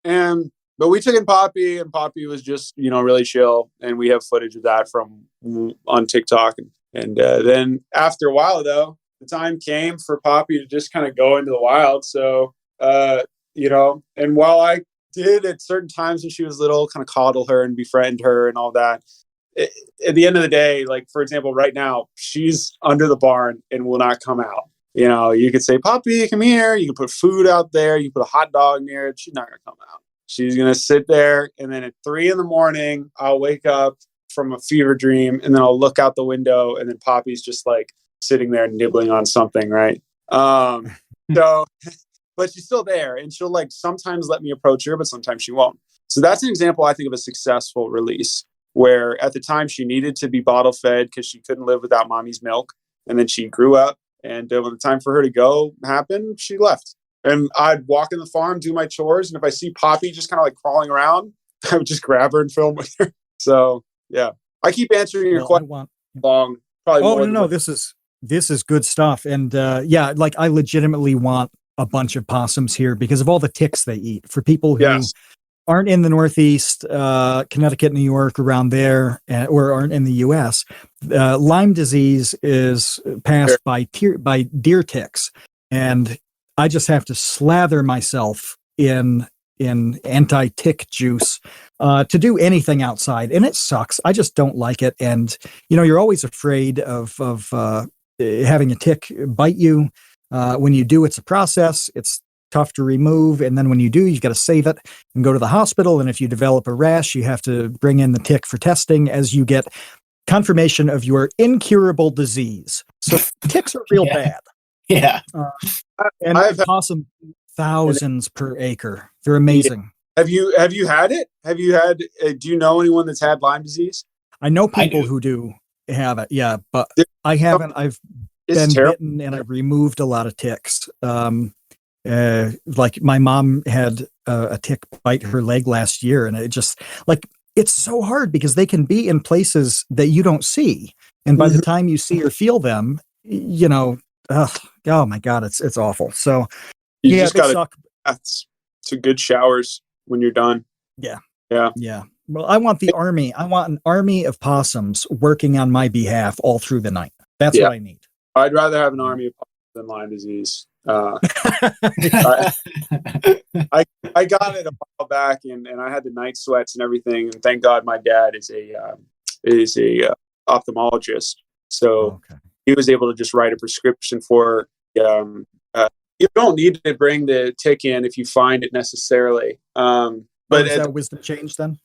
But we took in Poppy, and Poppy was just, really chill. And we have footage of that on TikTok. And then after a while, though, the time came for Poppy to just kind of go into the wild. So, and while I did at certain times when she was little, kind of coddle her and befriend her and all that, at the end of the day, like, for example, right now, she's under the barn and will not come out. You could say, Poppy, come here. You can put food out there. You put a hot dog near it. She's not going to come out. She's going to sit there. And then at 3 a.m, I'll wake up from a fever dream, and then I'll look out the window, and then Poppy's just like sitting there nibbling on something, right? So, but she's still there, and she'll like sometimes let me approach her, but sometimes she won't. So that's an example, I think, of a successful release, where at the time she needed to be bottle fed because she couldn't live without mommy's milk. And then she grew up, and when the time for her to go happened, she left. And I'd walk in the farm, do my chores, and if I see Poppy just kind of like crawling around, I would just grab her and film with her. So yeah, I keep answering your question long. Probably no, this is good stuff. And like I legitimately want a bunch of possums here because of all the ticks they eat. For people who aren't in the Northeast, Connecticut, New York, around there, or aren't in the U.S., Lyme disease is passed by deer ticks, and I just have to slather myself in anti-tick juice to do anything outside, and it sucks. I just don't like it, and you're always afraid of having a tick bite you. When you do, it's a process. It's tough to remove. And then when you do, you've got to save it and go to the hospital. And if you develop a rash, you have to bring in the tick for testing as you get confirmation of your incurable disease. So ticks are real bad. Yeah. And possum thousands per acre. They're amazing. Have you had it? Have you had, do you know anyone that's had Lyme disease? I know people who do have it. Yeah, but I haven't. I've been bitten and I've removed a lot of ticks. Like my mom had a tick bite her leg last year, and it just like, it's so hard because they can be in places that you don't see. And by the time you see or feel them, you know, oh my God, it's awful. So you just got to baths to good showers when you're done. Yeah. Yeah. Yeah. Well, I want the army. I want an army of possums working on my behalf all through the night. That's what I need. I'd rather have an army of possums than Lyme disease. I got it a while back, and I had the night sweats and everything. And thank God my dad is a ophthalmologist, so he was able to just write a prescription for. You don't need to bring the tick in if you find it necessarily. But is that wisdom change then?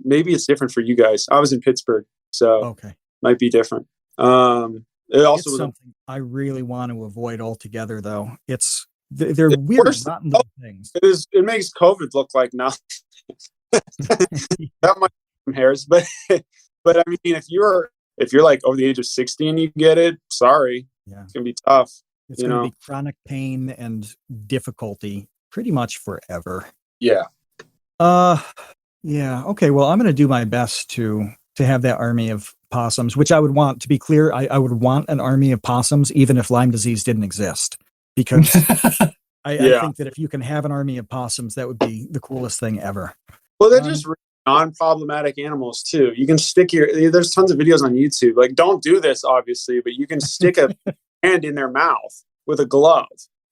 Maybe it's different for you guys. I was in Pittsburgh, so might be different. It also it's something I really want to avoid altogether, though. They're weird, rotten little things. It makes COVID look like nothing. That might be some hairs, but I mean, if you're like over the age of 60 and you get it, sorry, it's gonna be tough. It's gonna be chronic pain and difficulty pretty much forever. Yeah. Yeah. Okay. Well, I'm gonna do my best to have that army of possums, which I would want. To be clear, I would want an army of possums even if Lyme disease didn't exist, because I think that if you can have an army of possums, that would be the coolest thing ever. Well, they're just non-problematic animals too. You can there's tons of videos on YouTube. Like, don't do this, obviously, but you can stick a hand in their mouth with a glove.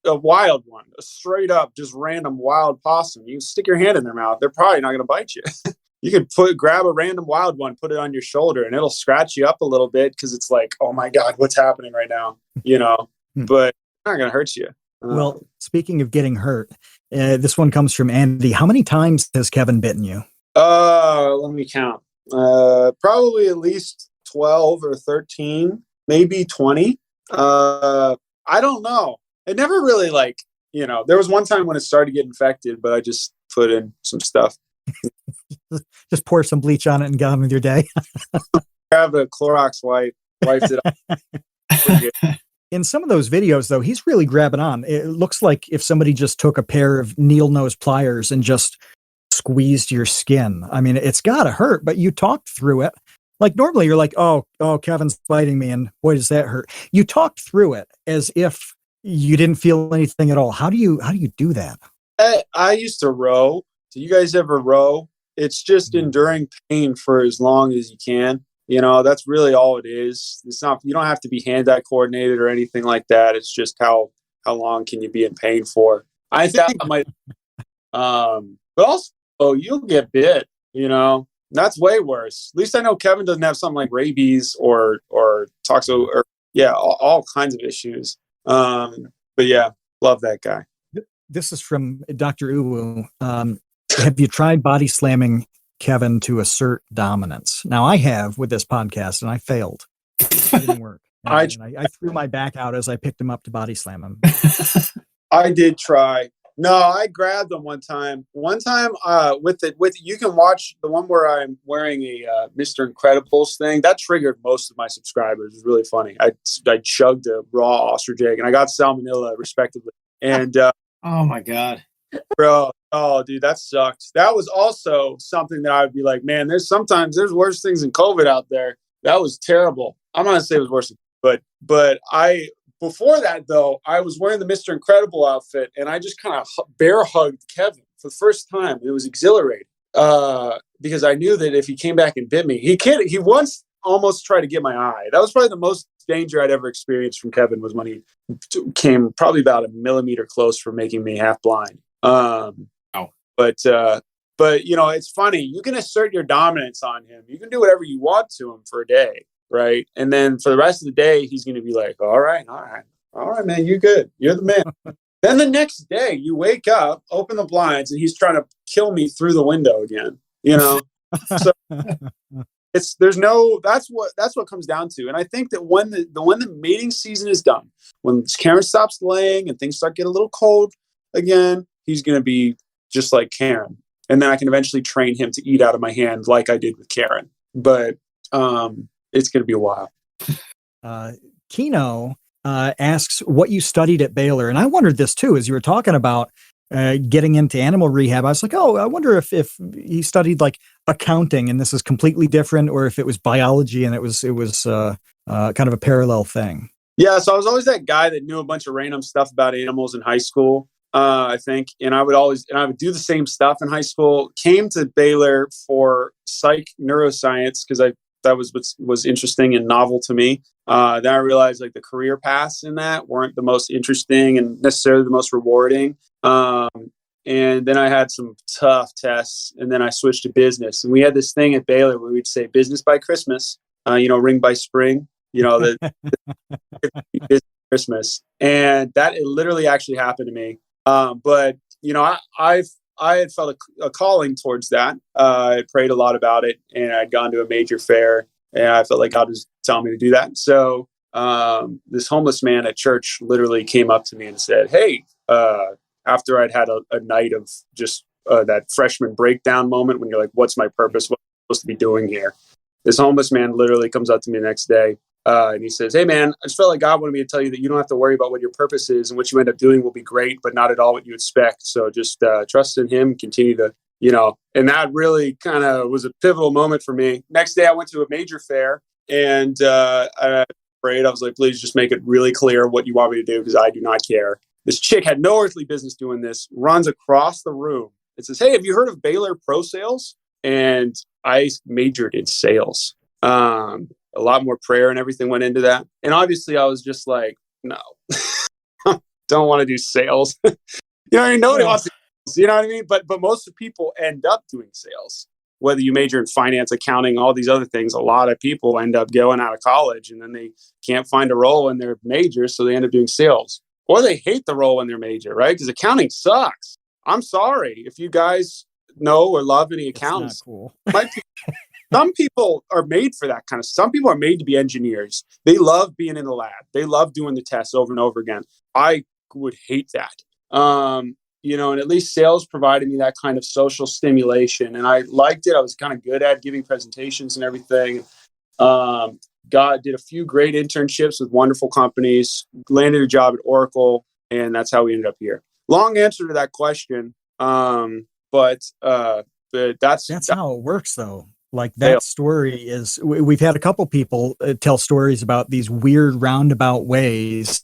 A wild one, a straight up, just random wild possum. You can stick your hand in their mouth. They're probably not going to bite you. You can grab a random wild one, put it on your shoulder, and it'll scratch you up a little bit because it's like, oh my God, what's happening right now? But it's not going to hurt you. Well, speaking of getting hurt, this one comes from Andy. How many times has Kevin bitten you? Let me count. Probably at least 12 or 13, maybe 20. I don't know. It never really there was one time when it started to get infected, but I just put in some stuff. Just pour some bleach on it and get on with your day. Grab a Clorox wipe, wiped it up. In some of those videos, though, he's really grabbing on. It looks like if somebody just took a pair of needle nose pliers and just squeezed your skin. I mean, it's got to hurt, but you talked through it. Like normally you're like, oh, Kevin's biting me, and boy, does that hurt. You talked through it as if you didn't feel anything at all. How do you do that? I used to row. Do you guys ever row? It's just enduring pain for as long as you can. That's really all it is. It's not, you don't have to be hand-eye coordinated or anything like that. It's just how long can you be in pain for? I think I might, but also you'll get bit, that's way worse. At least I know Kevin doesn't have something like rabies or toxo or all kinds of issues. But yeah, love that guy. This is from Dr. Uwu. Have you tried body slamming Kevin to assert dominance? Now I have with this podcast, and I failed. It didn't work. I threw my back out as I picked him up to body slam him. I did try. No, I grabbed him one time. with you can watch the one where I'm wearing a Mr. Incredibles thing. That triggered most of my subscribers. It's really funny. I chugged a raw ostrich egg and I got salmonella respectively. And oh my God. Bro, oh dude, that sucked. That was also something that I would be like, man, there's worse things than COVID out there. That was terrible. I'm not gonna say it was worse, but before that though, I was wearing the Mr. Incredible outfit and I just kind of bear hugged Kevin for the first time. It was exhilarating because I knew that if he came back and bit me, he once almost tried to get my eye. That was probably the most danger I'd ever experienced from Kevin, was when he came probably about a millimeter close from making me half blind. But it's funny. You can assert your dominance on him. You can do whatever you want to him for a day, right? And then for the rest of the day, he's going to be like, all right, man, you're good. You're the man. Then the next day you wake up, open the blinds, and he's trying to kill me through the window again, So that's what comes down to. And I think that when the mating season is done, when Karen stops laying and things start getting a little cold again, he's going to be just like Karen. And then I can eventually train him to eat out of my hand like I did with Karen. But it's going to be a while. Kino asks what you studied at Baylor. And I wondered this too, as you were talking about getting into animal rehab. I was like, I wonder if he studied like accounting and this is completely different, or if it was biology and it was kind of a parallel thing. Yeah, so I was always that guy that knew a bunch of random stuff about animals in high school, I think, and I would do the same stuff in high school. Came to Baylor for psych neuroscience because that was what was interesting and novel to me. Then I realized like the career paths in that weren't the most interesting and necessarily the most rewarding. And then I had some tough tests, and then I switched to business. And we had this thing at Baylor where we'd say business by Christmas, ring by spring, the Christmas. And that it literally actually happened to me. But I had felt a calling towards that. I prayed a lot about it, and I'd gone to a major fair, and I felt like God was telling me to do that. So this homeless man at church literally came up to me and said, "Hey," after I'd had a night of just that freshman breakdown moment when you're like, "What's my purpose? What am I supposed to be doing here?" This homeless man literally comes up to me the next day. And he says, "Hey, man, I just felt like God wanted me to tell you that you don't have to worry about what your purpose is, and what you end up doing will be great, but not at all what you expect. So just trust in him, continue to, and that really kind of was a pivotal moment for me. Next day, I went to a major fair, and I prayed. I was like, please just make it really clear what you want me to do, because I do not care. This chick had no earthly business doing this, runs across the room and says, "Hey, have you heard of Baylor Pro Sales?" And I majored in sales. A lot more prayer and everything went into that. And obviously I was just like, no, don't want to do sales. Nobody wants to, you know what I mean? But most people end up doing sales, whether you major in finance, accounting, all these other things. A lot of people end up going out of college and then they can't find a role in their major. So they end up doing sales, or they hate the role in their major, right? Because accounting sucks. I'm sorry if you guys know or love any accountants. Cool. Some people are made for that kind of. Some people are made to be engineers. They love being in the lab. They love doing the tests over and over again. I would hate that. And at least sales provided me that kind of social stimulation, and I liked it. I was kind of good at giving presentations and everything. Did a few great internships with wonderful companies, landed a job at Oracle, and that's how we ended up here. Long answer to that question, but that's how it works, though. Like that story is, we've had a couple people tell stories about these weird roundabout ways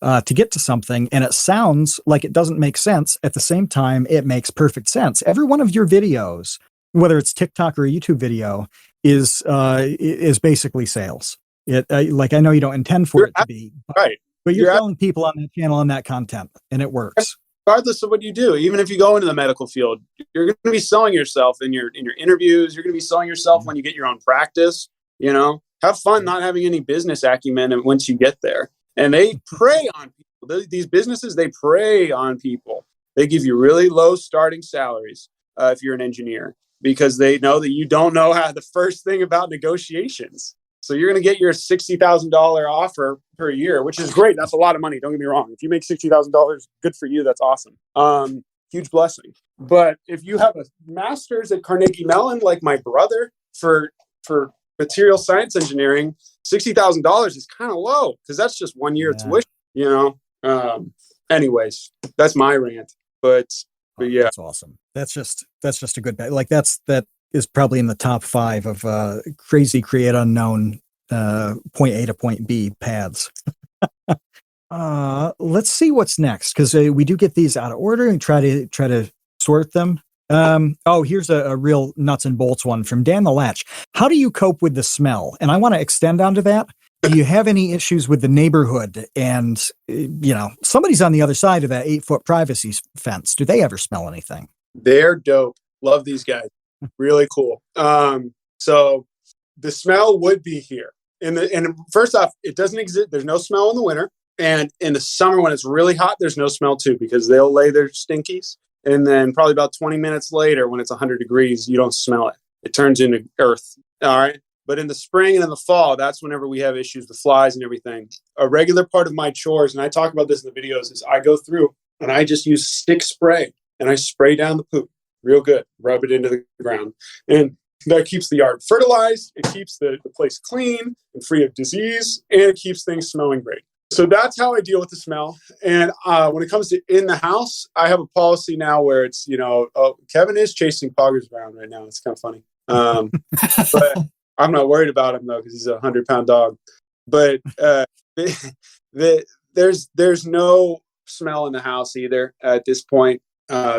to get to something. And it sounds like it doesn't make sense. At the same time, it makes perfect sense. Every one of your videos, whether it's TikTok or a YouTube video, is basically sales. Like, I know you don't intend for it to be, but you're selling people on that channel and that content, and it works. Regardless of what you do, even if you go into the medical field, you're going to be selling yourself in your interviews. You're going to be selling yourself when you get your own practice. Have fun not having any business acumen once you get there. And they prey on people. These businesses, they prey on people. They give you really low starting salaries if you're an engineer, because they know that you don't know the first thing about negotiations. So you're going to get your $60,000 offer per year, which is great. That's a lot of money. Don't get me wrong. If you make $60,000, good for you. That's awesome. Huge blessing. But if you have a master's at Carnegie Mellon, like my brother, for material science engineering, $60,000 is kind of low, because that's just 1 year of tuition. Anyways, that's my rant. But yeah, that's awesome. That's just a good bet. Like that is probably in the top 5 of crazy create unknown point A to point B paths. Let's see what's next, because we do get these out of order and try to sort them. Here's a real nuts and bolts one from Dan the Latch. How do you cope with the smell? And I want to extend onto that. Do you have any issues with the neighborhood? And somebody's on the other side of that 8-foot privacy fence. Do they ever smell anything? They're dope. Love these guys. Really cool. So the smell would be here. And first off, it doesn't exist. There's no smell in the winter. And in the summer when it's really hot, there's no smell too, because they'll lay their stinkies. And then probably about 20 minutes later, when it's 100 degrees, you don't smell it. It turns into earth. All right. But in the spring and in the fall, that's whenever we have issues with flies and everything. A regular part of my chores, and I talk about this in the videos, is I go through and I just use stick spray and I spray down the poop real good, rub it into the ground. And that keeps the yard fertilized. It keeps the place clean and free of disease, and it keeps things smelling great. So that's how I deal with the smell. And when it comes to in the house, I have a policy now where it's, Kevin is chasing poggers around right now. It's kind of funny. But I'm not worried about him, though, because he's a 100-pound dog. But there's no smell in the house either at this point,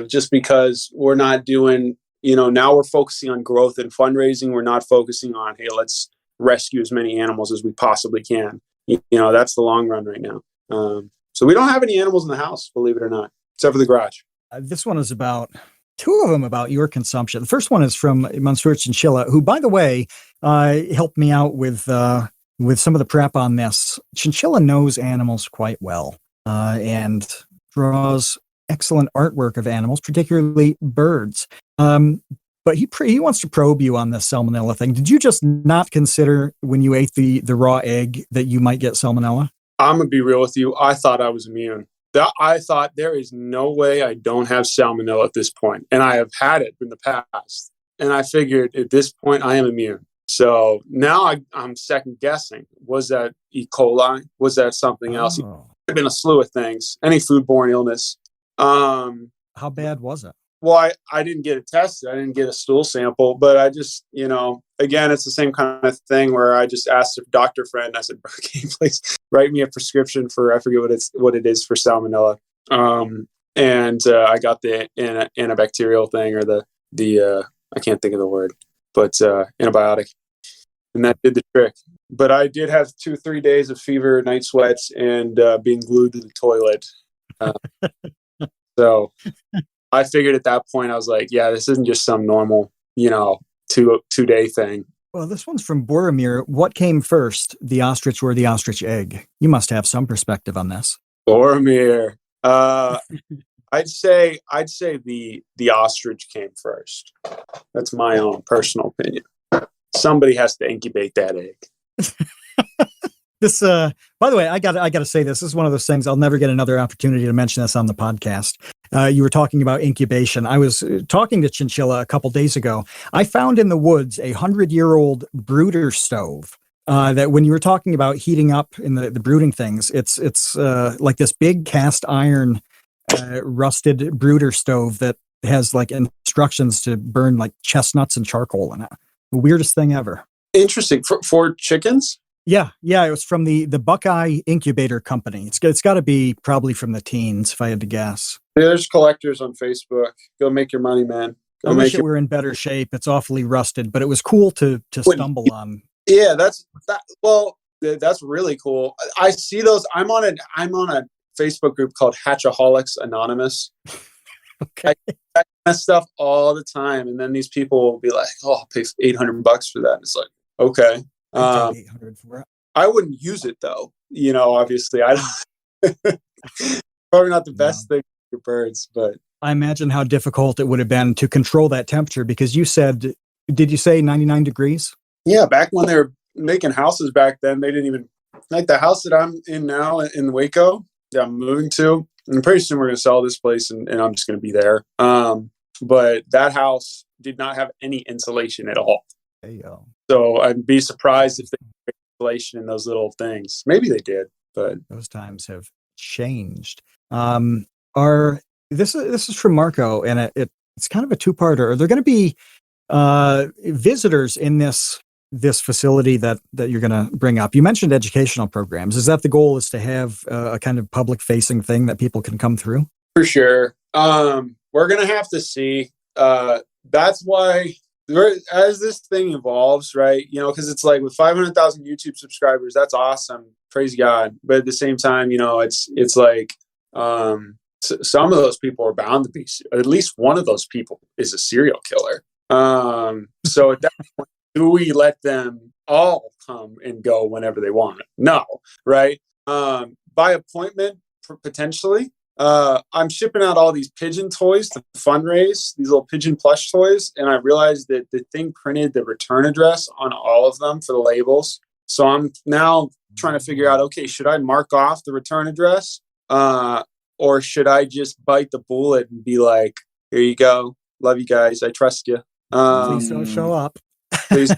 just because we're not doing, now we're focusing on growth and fundraising. We're not focusing on, hey, let's rescue as many animals as we possibly can. That's the long run right now. So we don't have any animals in the house, believe it or not, except for the garage. This one is about two of them about your consumption. The first one is from Monsieur Chinchilla, who, by the way, helped me out with some of the prep on this. Chinchilla knows animals quite well and draws excellent artwork of animals, particularly birds. But he wants to probe you on this salmonella thing. Did you just not consider when you ate the raw egg that you might get salmonella? I'm going to be real with you. I thought I was immune. I thought there is no way I don't have salmonella at this point. And I have had it in the past. And I figured at this point I am immune. So now I'm second guessing. Was that E. coli? Was that something else? It could have been a slew of things. Any foodborne illness. How bad was it? Well, I didn't get it tested. I didn't get a stool sample, but I just, again, it's the same kind of thing where I just asked a doctor friend. I said, "Can you please write me a prescription for, I forget what it is for salmonella." And I got the antibacterial thing, or the I can't think of the word, but antibiotic, and that did the trick. But I did have 2-3 days of fever, night sweats, and being glued to the toilet. So I figured at that point, I was like, yeah, this isn't just some normal, 2-day thing. Well, this one's from Boromir. What came first, the ostrich or the ostrich egg? You must have some perspective on this. Boromir. I'd say the ostrich came first. That's my own personal opinion. Somebody has to incubate that egg. This, by the way, I gotta say this. This is one of those things I'll never get another opportunity to mention this on the podcast. You were talking about incubation. I was talking to Chinchilla a couple days ago. I found in the woods a 100-year-old brooder stove. That when you were talking about heating up in the brooding things, it's like this big cast iron rusted brooder stove that has like instructions to burn like chestnuts and charcoal in it. The weirdest thing ever. Interesting. For chickens? Yeah. It was from the Buckeye Incubator Company. It's got to be probably from the teens, if I had to guess. There's collectors on Facebook. Go make your money, man. I wish it were in better shape. It's awfully rusted, but it was cool to stumble on. Yeah, that's really cool. I see those. I'm on a Facebook group called Hatchaholics Anonymous. Okay. I that kind of stuff all the time, and then these people will be like, "Oh, I'll pay $800 for that." And it's like, okay. 800 for it. I wouldn't use it though. Obviously, I don't. Probably not the best thing for birds, but I imagine how difficult it would have been to control that temperature, because you said, did you say 99 degrees? Yeah, back when they were making houses back then, they didn't even like the house that I'm in now in Waco. That I'm moving to. And pretty soon we're going to sell this place, and I'm just going to be there. But that house did not have any insulation at all. There you go. So I'd be surprised if they had insulation in those little things. Maybe they did, but those times have changed. This is from Marco, and it's kind of a two-parter. Are there going to be visitors in this facility that you're going to bring up? You mentioned educational programs. Is that the goal, is to have a kind of public-facing thing that people can come through? For sure. We're going to have to see. That's why, as this thing evolves, right? Because it's like with 500,000 YouTube subscribers, that's awesome. Praise God. But at the same time, it's like some of those people are bound to be, at least one of those people is a serial killer. So at that point, do we let them all come and go whenever they want? No, right? by appointment, potentially. I'm shipping out all these pigeon toys to fundraise, these little pigeon plush toys. And I realized that the thing printed the return address on all of them for the labels. So I'm now trying to figure out, okay, should I mark off the return address? Or should I just bite the bullet and be like, here you go. Love you guys. I trust you. Please don't show up. Please.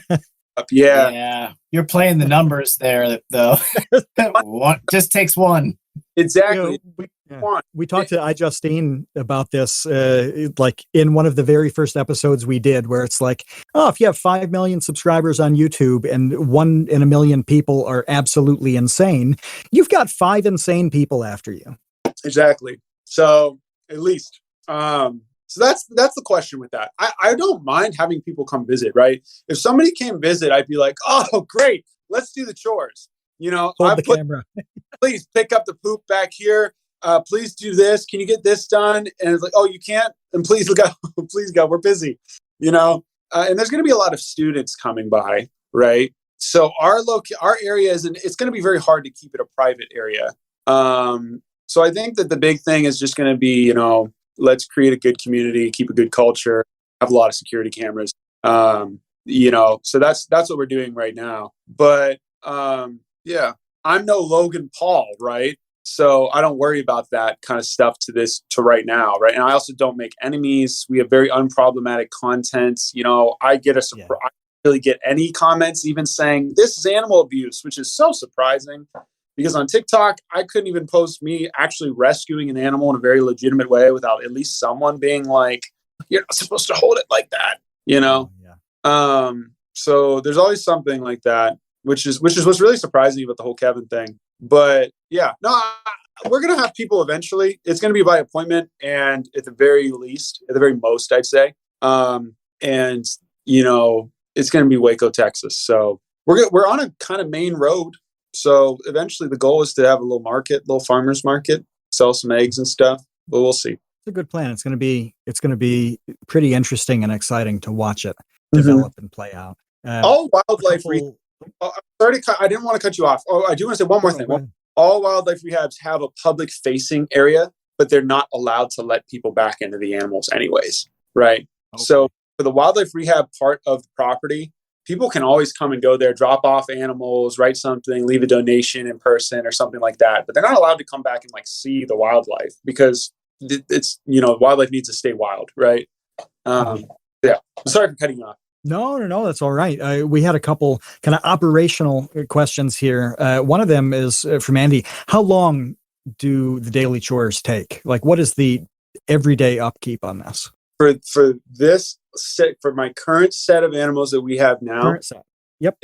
Yeah. You're playing the numbers there, though. One just takes one. Exactly. We talked to iJustine about this, like in one of the very first episodes we did, where it's like, oh, if you have 5 million subscribers on YouTube and 1 in a million people are absolutely insane, you've got 5 insane people after you. Exactly. So at least, so that's the question with that. I don't mind having people come visit, right? If somebody came visit, I'd be like, oh, great. Let's do the chores. Hold the camera. Please pick up the poop back here. Please do this. Can you get this done? And it's like, oh, you can't? And please go. Please go. We're busy, and there's going to be a lot of students coming by, right? So our area it's going to be very hard to keep it a private area. So I think that the big thing is just going to be, let's create a good community, keep a good culture, have a lot of security cameras. So that's what we're doing right now. But yeah, I'm no Logan Paul, right? So I don't worry about that kind of stuff to right now, right? And I also don't make enemies. We have very unproblematic content. I get I don't really get any comments even saying this is animal abuse, which is so surprising because on TikTok, I couldn't even post me actually rescuing an animal in a very legitimate way without at least someone being like, you're not supposed to hold it like that, So there's always something like that, which is what's really surprising about the whole Kevin thing. But yeah, no, we're going to have people eventually. It's going to be by appointment and at the very most, I'd say. It's going to be Waco, Texas. So we're on a kind of main road. So eventually the goal is to have a little farmer's market, sell some eggs and stuff, but we'll see. It's a good plan. It's going to be pretty interesting and exciting to watch it develop and play out. All wildlife I didn't want to cut you off. Oh, I do want to say one more thing. All wildlife rehabs have a public-facing area, but they're not allowed to let people back into the animals anyways, right? Okay. So for the wildlife rehab part of the property, people can always come and go there, drop off animals, write something, leave a donation in person or something like that. But they're not allowed to come back and see the wildlife because it's, wildlife needs to stay wild, right? Yeah. Sorry for cutting you off. No, that's all right. We had a couple kind of operational questions here. One of them is from Andy. How long do the daily chores take? Like, what is the everyday upkeep on this? For this set, for my current set of animals that we have now, Yep.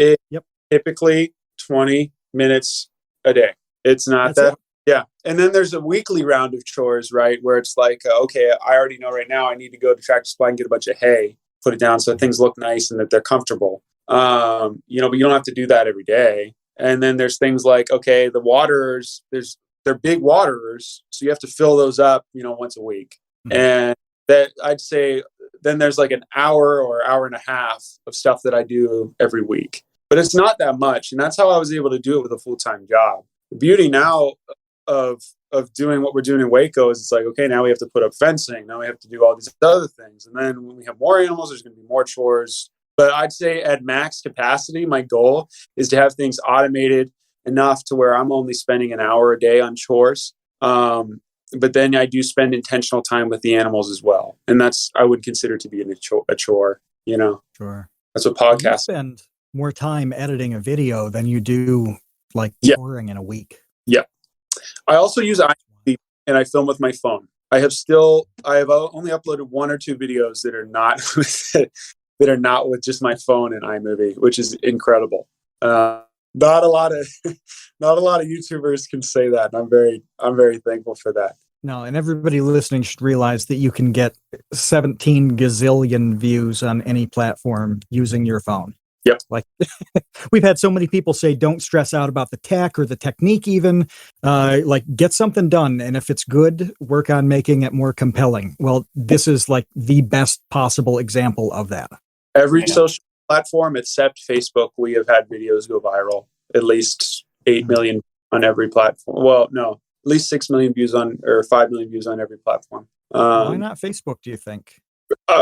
Typically 20 minutes a day. It's not that. Yeah. And then there's a weekly round of chores, right? Where it's like, okay, I already know right now I need to go to Tractor Supply and get a bunch of hay, put it down so things look nice and that they're comfortable. But you don't have to do that every day. And then there's things like, okay, the waterers, they're big waterers. So you have to fill those up, once a week. Mm-hmm. And that I'd say then there's like an hour or hour and a half of stuff that I do every week, but it's not that much. And that's how I was able to do it with a full-time job. The beauty now of doing what we're doing in Waco is it's like, okay, now we have to put up fencing. Now we have to do all these other things. And then when we have more animals, there's going to be more chores. But I'd say at max capacity, my goal is to have things automated enough to where I'm only spending an hour a day on chores. But then I do spend intentional time with the animals as well. And that's, I would consider to be a chore, Sure. That's what podcasts. You spend more time editing a video than you do touring in a week. Yeah. I also use iMovie and I film with my phone. I have only uploaded 1 or 2 videos that are not with just my phone and iMovie, which is incredible. Not a lot of YouTubers can say that. And I'm very thankful for that. No, and everybody listening should realize that you can get 17 gazillion views on any platform using your phone. Yep. We've had so many people say, don't stress out about the tech or the technique even, get something done. And if it's good, work on making it more compelling. Well, this is the best possible example of that. Every social platform except Facebook, we have had videos go viral, at least 8 million on every platform. Well, no, at least 6 million views on, or 5 million views on every platform. Why not Facebook, do you think?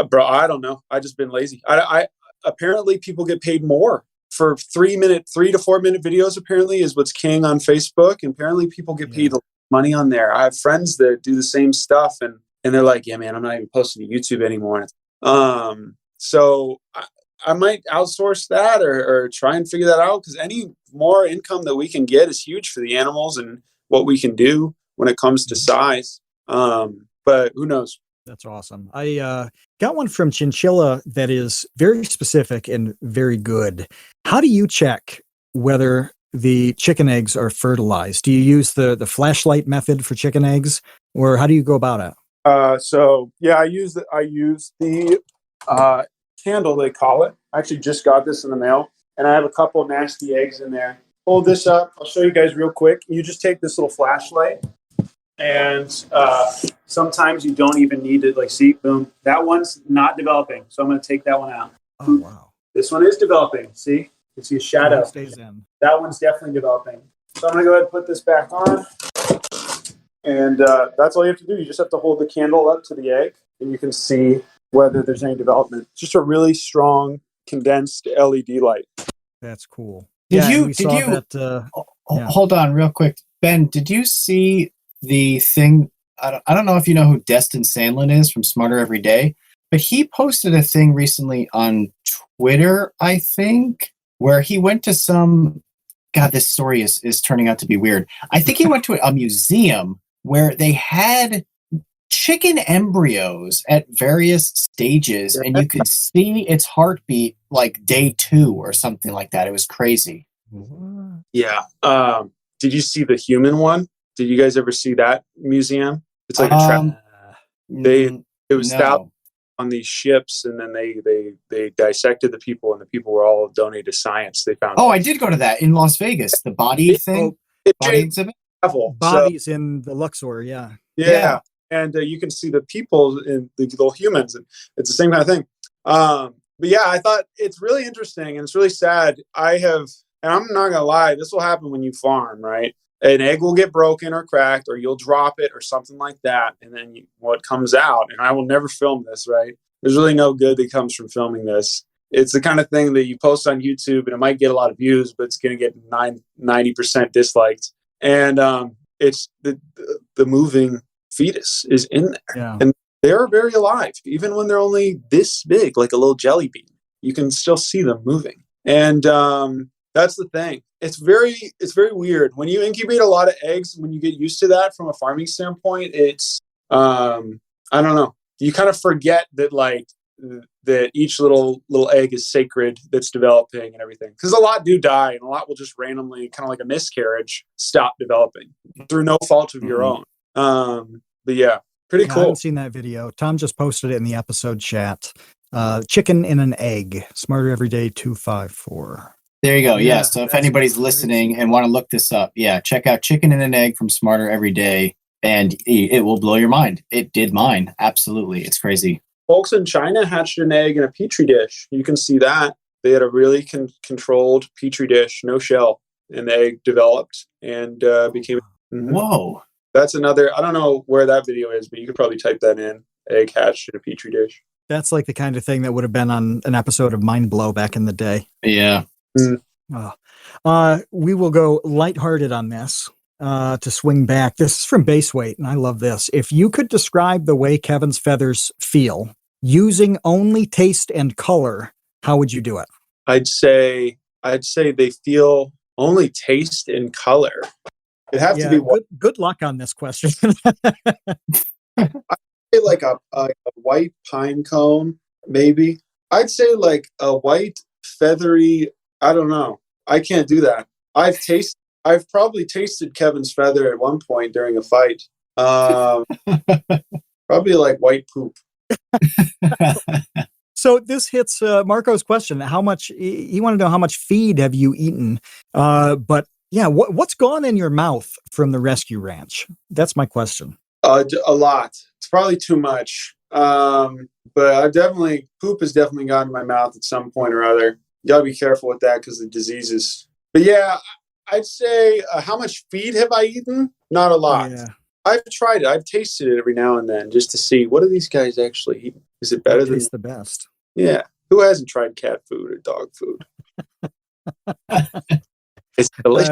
Bro, I don't know. I just been lazy. I apparently people get paid more for 3 to 4 minute videos. Apparently, is what's king on Facebook. And apparently, people get paid money on there. I have friends that do the same stuff, and they're like, "Yeah, man, I'm not even posting to YouTube anymore." So I might outsource that or try and figure that out, because any more income that we can get is huge for the animals and what we can do when it comes to size. But who knows? That's awesome. I got one from Chinchilla that is very specific and very good. How do you check whether the chicken eggs are fertilized? Do you use the flashlight method for chicken eggs, or how do you go about it? So yeah, I use the candle, they call it. I actually just got this in the mail, and I have a couple of nasty eggs in there. Hold this up. I'll show you guys real quick. You just take this little flashlight, and sometimes you don't even need it. Like, see, boom, that one's not developing, so I'm going to take that one out. Oh wow! This one is developing. See, you can see a shadow. It stays in. That one's definitely developing. So I'm going to go ahead and put this back on, and that's all you have to do. You just have to hold the candle up to the egg, and you can see whether there's any development. It's just a really strong condensed LED light. That's cool. Hold on real quick, Ben, did you see the thing? I don't know if you know who Destin Sandlin is from Smarter Every Day, but he posted a thing recently on Twitter, I think, where he went to some, God, this story is turning out to be weird. I think he went to a museum where they had chicken embryos at various stages, and you could see its heartbeat like day 2 or something like that. It was crazy. Yeah. Did you see the human one? Did you guys ever see that museum? It's like a trap. It was thousands on these ships, and then they dissected the people, and the people were all donated to science. They found. I did go to that in Las Vegas. The body thing. Body exhibit. Bodies in the Luxor. Yeah. And you can see the people in the little humans, and it's the same kind of thing. But yeah, I thought it's really interesting, and it's really sad. And I'm not gonna lie, this will happen when you farm, right? An egg will get broken or cracked, or you'll drop it or something like that, and then what comes out, and I will never film this, right? There's really no good that comes from filming this. It's the kind of thing that you post on YouTube, and it might get a lot of views, but it's going to get 90% disliked. And it's the moving fetus is in there, and they're very alive, even when they're only this big, like a little jelly bean. You can still see them moving, and that's the thing. It's very weird when you incubate a lot of eggs. When you get used to that from a farming standpoint, it's I don't know. You kind of forget that that each little egg is sacred that's developing and everything, because a lot do die, and a lot will just randomly, kind of like a miscarriage, stop developing through no fault of your own. But yeah, pretty cool. I haven't seen that video. Tom just posted it in the episode chat. Chicken in an egg. Smarter Everyday 254. There you go. Yeah. So if anybody's listening and want to look this up, check out Chicken in an Egg from Smarter Every Day, and it will blow your mind. It did mine. Absolutely. It's crazy. Folks in China hatched an egg in a petri dish. You can see that. They had a really controlled petri dish, no shell, and the egg developed and became. Whoa. That's another, I don't know where that video is, but you could probably type that in. Egg hatched in a petri dish. That's like the kind of thing that would have been on an episode of Mind Blow back in the day. Yeah. We will go lighthearted on this to swing back. This is from Base Weight, and I love this. If you could describe the way Kevin's feathers feel using only taste and color, how would you do it? I'd say they feel only taste and color. It'd have to be good luck on this question. I'd say like a white pine cone, maybe. I'd say like a white feathery. I don't know. I can't do that. I've probably tasted Kevin's feather at one point during a fight. Probably like white poop. So this hits Marco's question. How much he wanted to know how much feed have you eaten? But yeah, what's gone in your mouth from the rescue ranch? That's my question. A lot. It's probably too much. But poop has definitely gone in my mouth at some point or other. You gotta be careful with that because the diseases. But yeah, I'd say how much feed have I eaten? Not a lot. Yeah. I've tried it. I've tasted it every now and then just to see what do these guys actually eat. Is it better than the best? Yeah. Who hasn't tried cat food or dog food? It's delicious.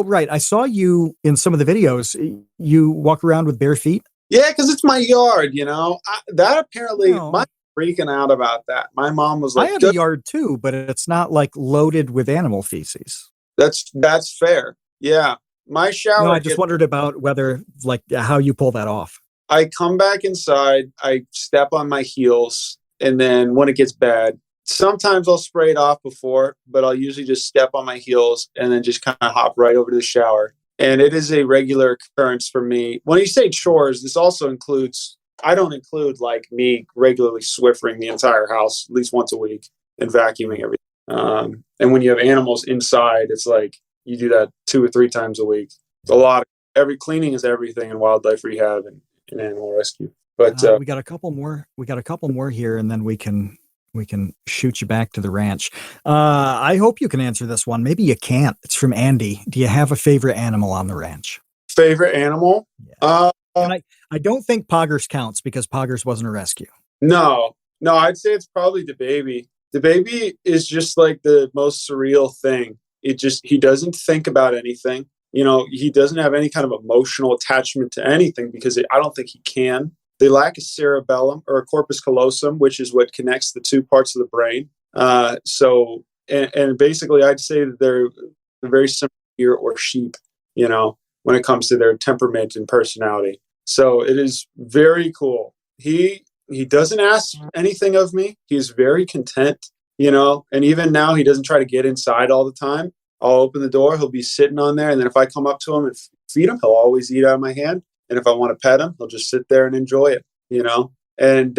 Right. I saw you in some of the videos. You walk around with bare feet. Yeah, because it's my yard, you know. That apparently, No. my freaking out about that. My mom was like, I have a yard too, but it's not like loaded with animal feces. That's fair. Yeah. My shower. No, I just wondered about whether, like, how you pull that off. I come back inside, I step on my heels, and then when it gets bad, sometimes I'll spray it off before, but I'll usually just step on my heels and then just kind of hop right over to the shower. And it is a regular occurrence for me. When you say chores, this also includes, I don't include like me regularly Swiffering the entire house at least once a week and vacuuming everything. And when you have animals inside, it's like you do that 2 or 3 times a week. It's a lot. Every cleaning is everything in wildlife rehab and animal rescue. But we got a couple more here, and then we can shoot you back to the ranch. I hope you can answer this one. Maybe you can't. It's from Andy. Do you have a favorite animal on the ranch? Favorite animal? Yeah. And I don't think Poggers counts because Poggers wasn't a rescue. No, I'd say it's probably the baby. The baby is just like the most surreal thing. He doesn't think about anything. You know, he doesn't have any kind of emotional attachment to anything because I don't think he can. They lack a cerebellum or a corpus callosum, which is what connects the 2 parts of the brain. And basically, I'd say that they're very similar to deer or sheep, you know, when it comes to their temperament and personality. So it is very cool. He doesn't ask anything of me. He's very content, you know, and even now he doesn't try to get inside all the time. I'll open the door. He'll be sitting on there. And then if I come up to him and feed him, he'll always eat out of my hand. And if I want to pet him, he'll just sit there and enjoy it, you know? And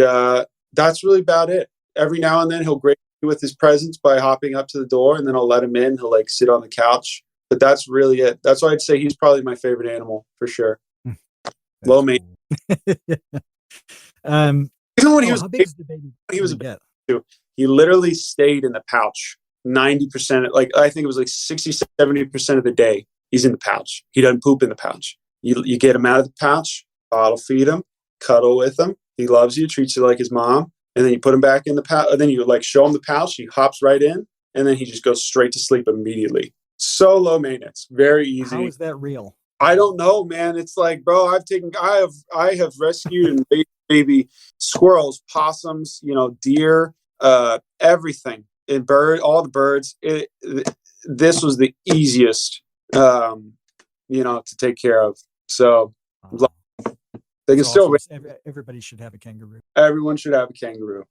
that's really about it. Every now and then he'll grace me with his presence by hopping up to the door, and then I'll let him in. He'll like sit on the couch. But that's really it. That's why I'd say he's probably my favorite animal for sure. Low maintenance. Even when he was how big is the baby? he was a baby too, he literally stayed in the pouch 90%, like I think it was like 60-70% of the day. He's in the pouch. He doesn't poop in the pouch. You get him out of the pouch, bottle feed him, cuddle with him. He loves you, treats you like his mom. And then you put him back in the pouch. And then you like show him the pouch. He hops right in, and then he just goes straight to sleep immediately. So low maintenance, very easy. How is that real? I don't know, man. It's like, bro, I have rescued and raised baby squirrels, possums, you know, deer, everything, and all the birds. This was the easiest, you know, to take care of. So they can still. Awesome. Everybody should have a kangaroo. Everyone should have a kangaroo.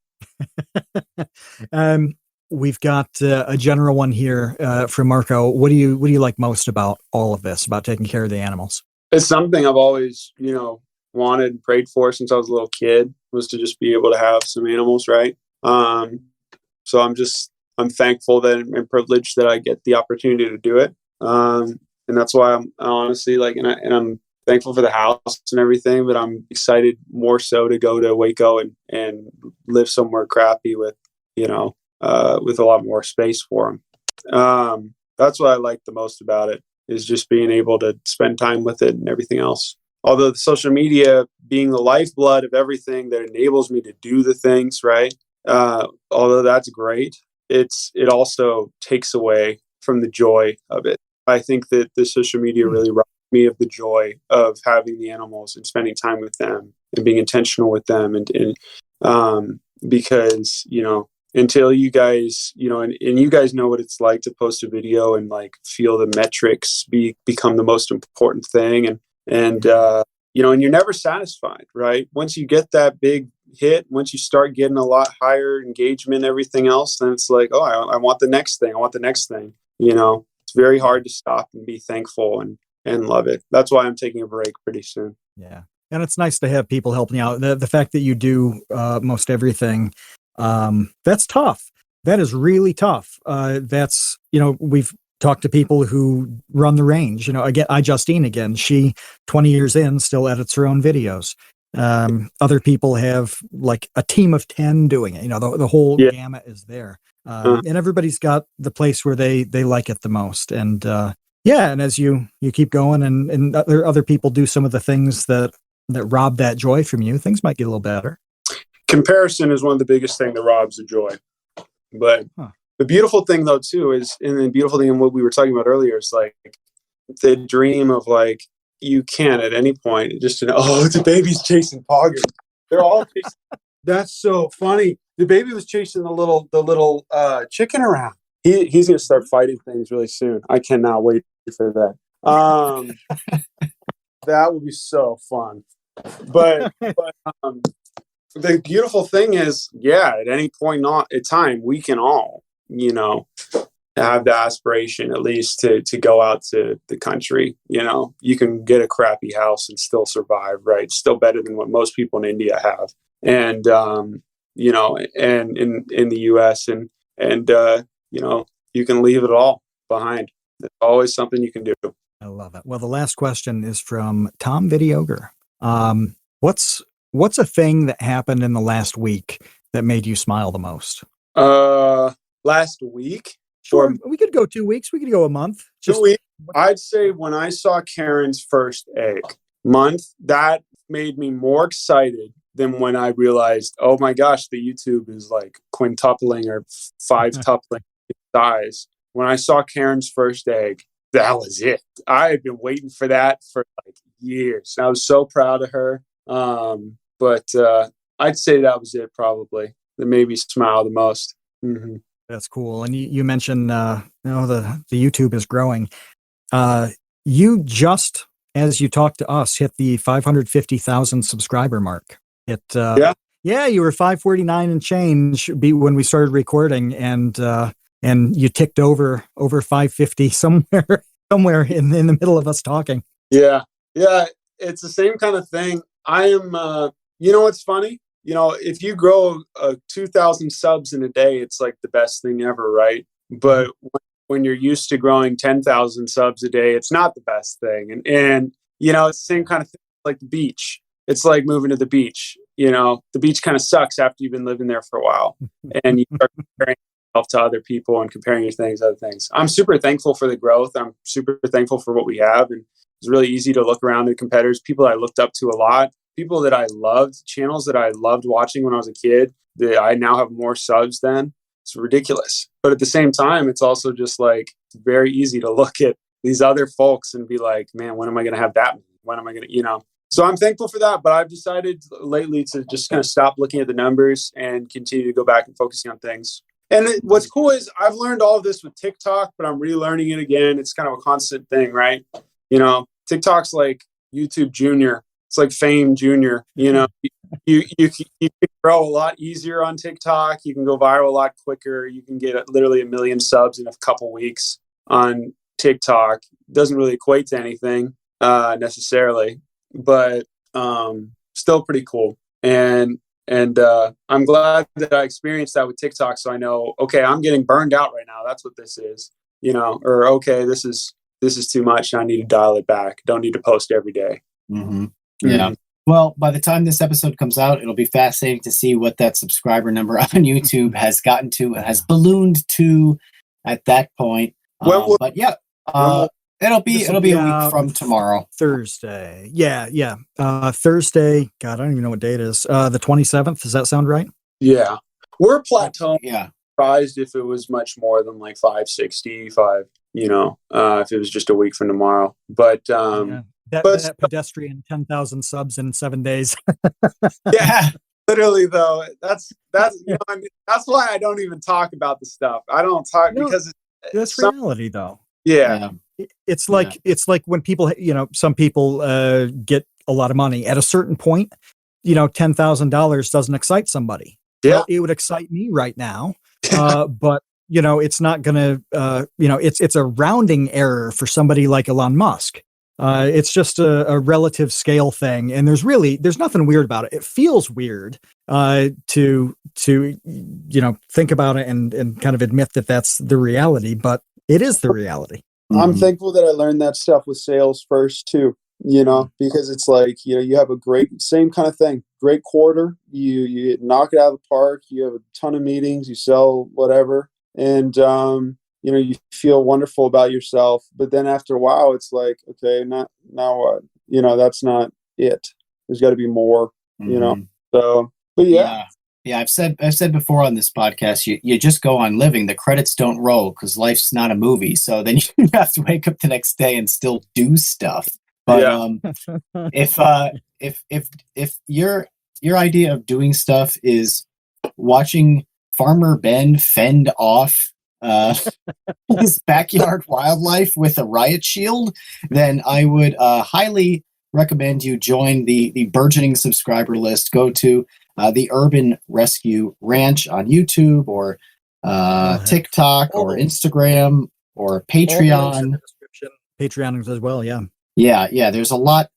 We've got a general one here from Marco. What do you like most about all of this, about taking care of the animals? It's something I've always, you know, wanted and prayed for since I was a little kid, was to just be able to have some animals, right? So I'm thankful that and privileged that I get the opportunity to do it. And that's why I'm honestly like, and I'm thankful for the house and everything, but I'm excited more so to go to Waco and live somewhere crappy with, you know, with a lot more space for them. That's what I like the most about it, is just being able to spend time with it and everything else. Although the social media being the lifeblood of everything that enables me to do the things, right? Although that's great, it also takes away from the joy of it. I think that the social media really robbed me of the joy of having the animals and spending time with them and being intentional with them. And because, you know, until you guys, you know, and you guys know what it's like to post a video and like feel the metrics become the most important thing. And you know, and you're never satisfied, right? Once you get that big hit, once you start getting a lot higher engagement, everything else, then it's like, oh, I want the next thing. I want the next thing. You know, it's very hard to stop and be thankful and love it. That's why I'm taking a break pretty soon. Yeah. And it's nice to have people helping you out. The fact that you do most everything, that's tough. That is really tough. That's, you know, we've talked to people who run the range. You know, again, Justine, she 20 years in still edits her own videos. Other people have like a team of 10 doing it. The whole gamut is there. And everybody's got the place where they like it the most. And and as you keep going and other people do some of the things that rob that joy from you, things might get a little better. Comparison is one of the biggest things that robs the joy. But the beautiful thing though too is, and the beautiful thing in what we were talking about earlier is like the dream of like, you can at any point just the baby's chasing poggers. They're all chasing. That's so funny. The baby was chasing the little chicken around. He's gonna start fighting things really soon. I cannot wait for that. That would be so fun. But the beautiful thing is, at any point in time, we can all, have the aspiration at least to go out to the country. You can get a crappy house and still survive, right? Still better than what most people in India have. And, and in the US and you can leave it all behind. There's always something you can do. I love it. Well, the last question is from Tom Videoger. What's a thing that happened in the last week that made you smile the most? Last week? Sure. We could go 2 weeks. We could go a month. 2 weeks. I'd say when I saw Karen's first egg month, that made me more excited than when I realized, oh my gosh, the YouTube is like quintupling or five-tupling in size. When I saw Karen's first egg, that was it. I had been waiting for that for like years. I was so proud of her. But I'd say that was it probably. That made me smile the most. Mm-hmm. That's cool. And you mentioned, the YouTube is growing. You just, as you talked to us, hit the 550,000 subscriber mark. You were 549 and change when we started recording, and you ticked over 550 somewhere in the middle of us talking. Yeah. It's the same kind of thing. I am, what's funny? If you grow 2,000 subs in a day, it's like the best thing ever, right? But when you're used to growing 10,000 subs a day, it's not the best thing. And it's the same kind of thing like the beach. It's like moving to the beach. The beach kind of sucks after you've been living there for a while. And you start comparing yourself to other people and comparing your things to other things. I'm super thankful for the growth. I'm super thankful for what we have. And it's really easy to look around at competitors, people I looked up to a lot. People that I loved, channels that I loved watching when I was a kid, that I now have more subs than. It's ridiculous. But at the same time, it's also just like very easy to look at these other folks and be like, man, when am I going to have that? When am I going to, So I'm thankful for that. But I've decided lately to just kind of stop looking at the numbers and continue to go back and focusing on things. And what's cool is I've learned all of this with TikTok, but I'm relearning it again. It's kind of a constant thing, right? TikTok's like YouTube Junior. It's like Fame Junior. You can grow a lot easier on TikTok. You can go viral a lot quicker. You can get literally 1 million subs in a couple weeks on TikTok. It doesn't really equate to anything necessarily, but still pretty cool. And I'm glad that I experienced that with TikTok. So I know, okay, I'm getting burned out right now. That's what this is, or okay, this is too much. I need to dial it back. Don't need to post every day. Mm-hmm. Yeah. Well, by the time this episode comes out, it'll be fascinating to see what that subscriber number on YouTube has gotten to, has ballooned to at that point. It'll be a week from tomorrow. Thursday. Yeah. Thursday. God, I don't even know what date it is. The 27th. Does that sound right? Yeah. We're plateauing. Yeah. Surprised if it was much more than like 565, if it was just a week from tomorrow. But that pedestrian 10,000 subs in 7 days. Yeah, literally though. That's that's why I don't even talk about the stuff. I don't talk because that's reality though. Yeah. It's like when people, some people get a lot of money at a certain point, $10,000 doesn't excite somebody. Yeah. Well, it would excite me right now. But it's not going to, it's a rounding error for somebody like Elon Musk. It's just a relative scale thing. And there's nothing weird about it. It feels weird to think about it and kind of admit that that's the reality, but it is the reality. I'm thankful that I learned that stuff with sales first too. because it's like, you have a great, same kind of thing, great quarter, you knock it out of the park, you have a ton of meetings, you sell whatever, and, you feel wonderful about yourself. But then after a while, it's like, okay, now what? That's not it. There's got to be more, so, but yeah. Yeah, I've said before on this podcast, you just go on living. The credits don't roll because life's not a movie. So then you have to wake up the next day and still do stuff. But if your idea of doing stuff is watching Farmer Ben fend off his backyard wildlife with a riot shield, then I would highly recommend you join the burgeoning subscriber list. Go to the Urban Rescue Ranch on YouTube or TikTok or Instagram or Patreon. Patreon as well, yeah. Yeah. There's a lot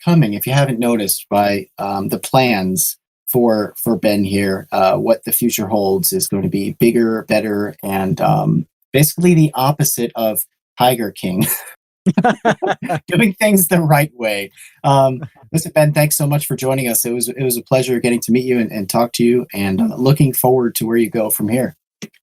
coming. If you haven't noticed by the plans for Ben here, what the future holds is going to be bigger, better, and basically the opposite of Tiger King. Doing things the right way. Listen, Ben, thanks so much for joining us. It was a pleasure getting to meet you and talk to you, and looking forward to where you go from here.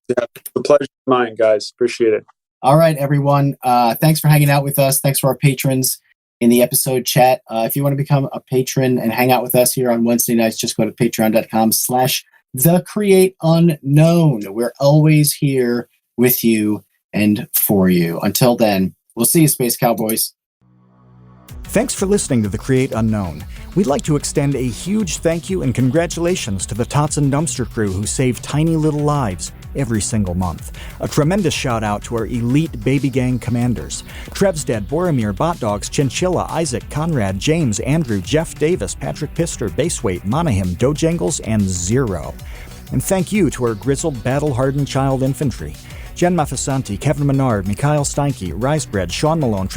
Yeah, the pleasure's mine, guys. Appreciate it. All right, everyone. Thanks for hanging out with us. Thanks for our patrons in the episode chat. If you want to become a patron and hang out with us here on Wednesday nights, just go to patreon.com/thecreateunknown. We're always here with you and for you. Until then, we'll see you, Space Cowboys. Thanks for listening to The Create Unknown. We'd like to extend a huge thank you and congratulations to the Tots and Dumpster crew who save tiny little lives every single month. A tremendous shout out to our elite baby gang commanders: Trevstead, Boromir, Bot Dogs, Chinchilla, Isaac, Conrad, James, Andrew, Jeff Davis, Patrick Pister, Baseweight, Monahim, Dojangles, and Zero. And thank you to our grizzled, battle-hardened child infantry: Jen Mafasanti, Kevin Menard, Mikhail Steinke, Risebread, Sean Malone,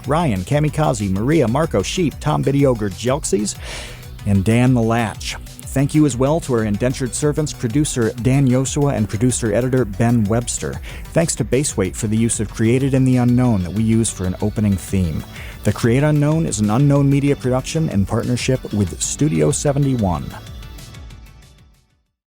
Ryan, Kamikaze, Maria, Marco Sheep, Tom Biddy-Ogre, Jelksies, and Dan the Latch. Thank you as well to our indentured servants, producer Dan Yosua and producer-editor Ben Webster. Thanks to Baseweight for the use of Created in the Unknown that we use for an opening theme. The Create Unknown is an Unknown Media production in partnership with Studio 71.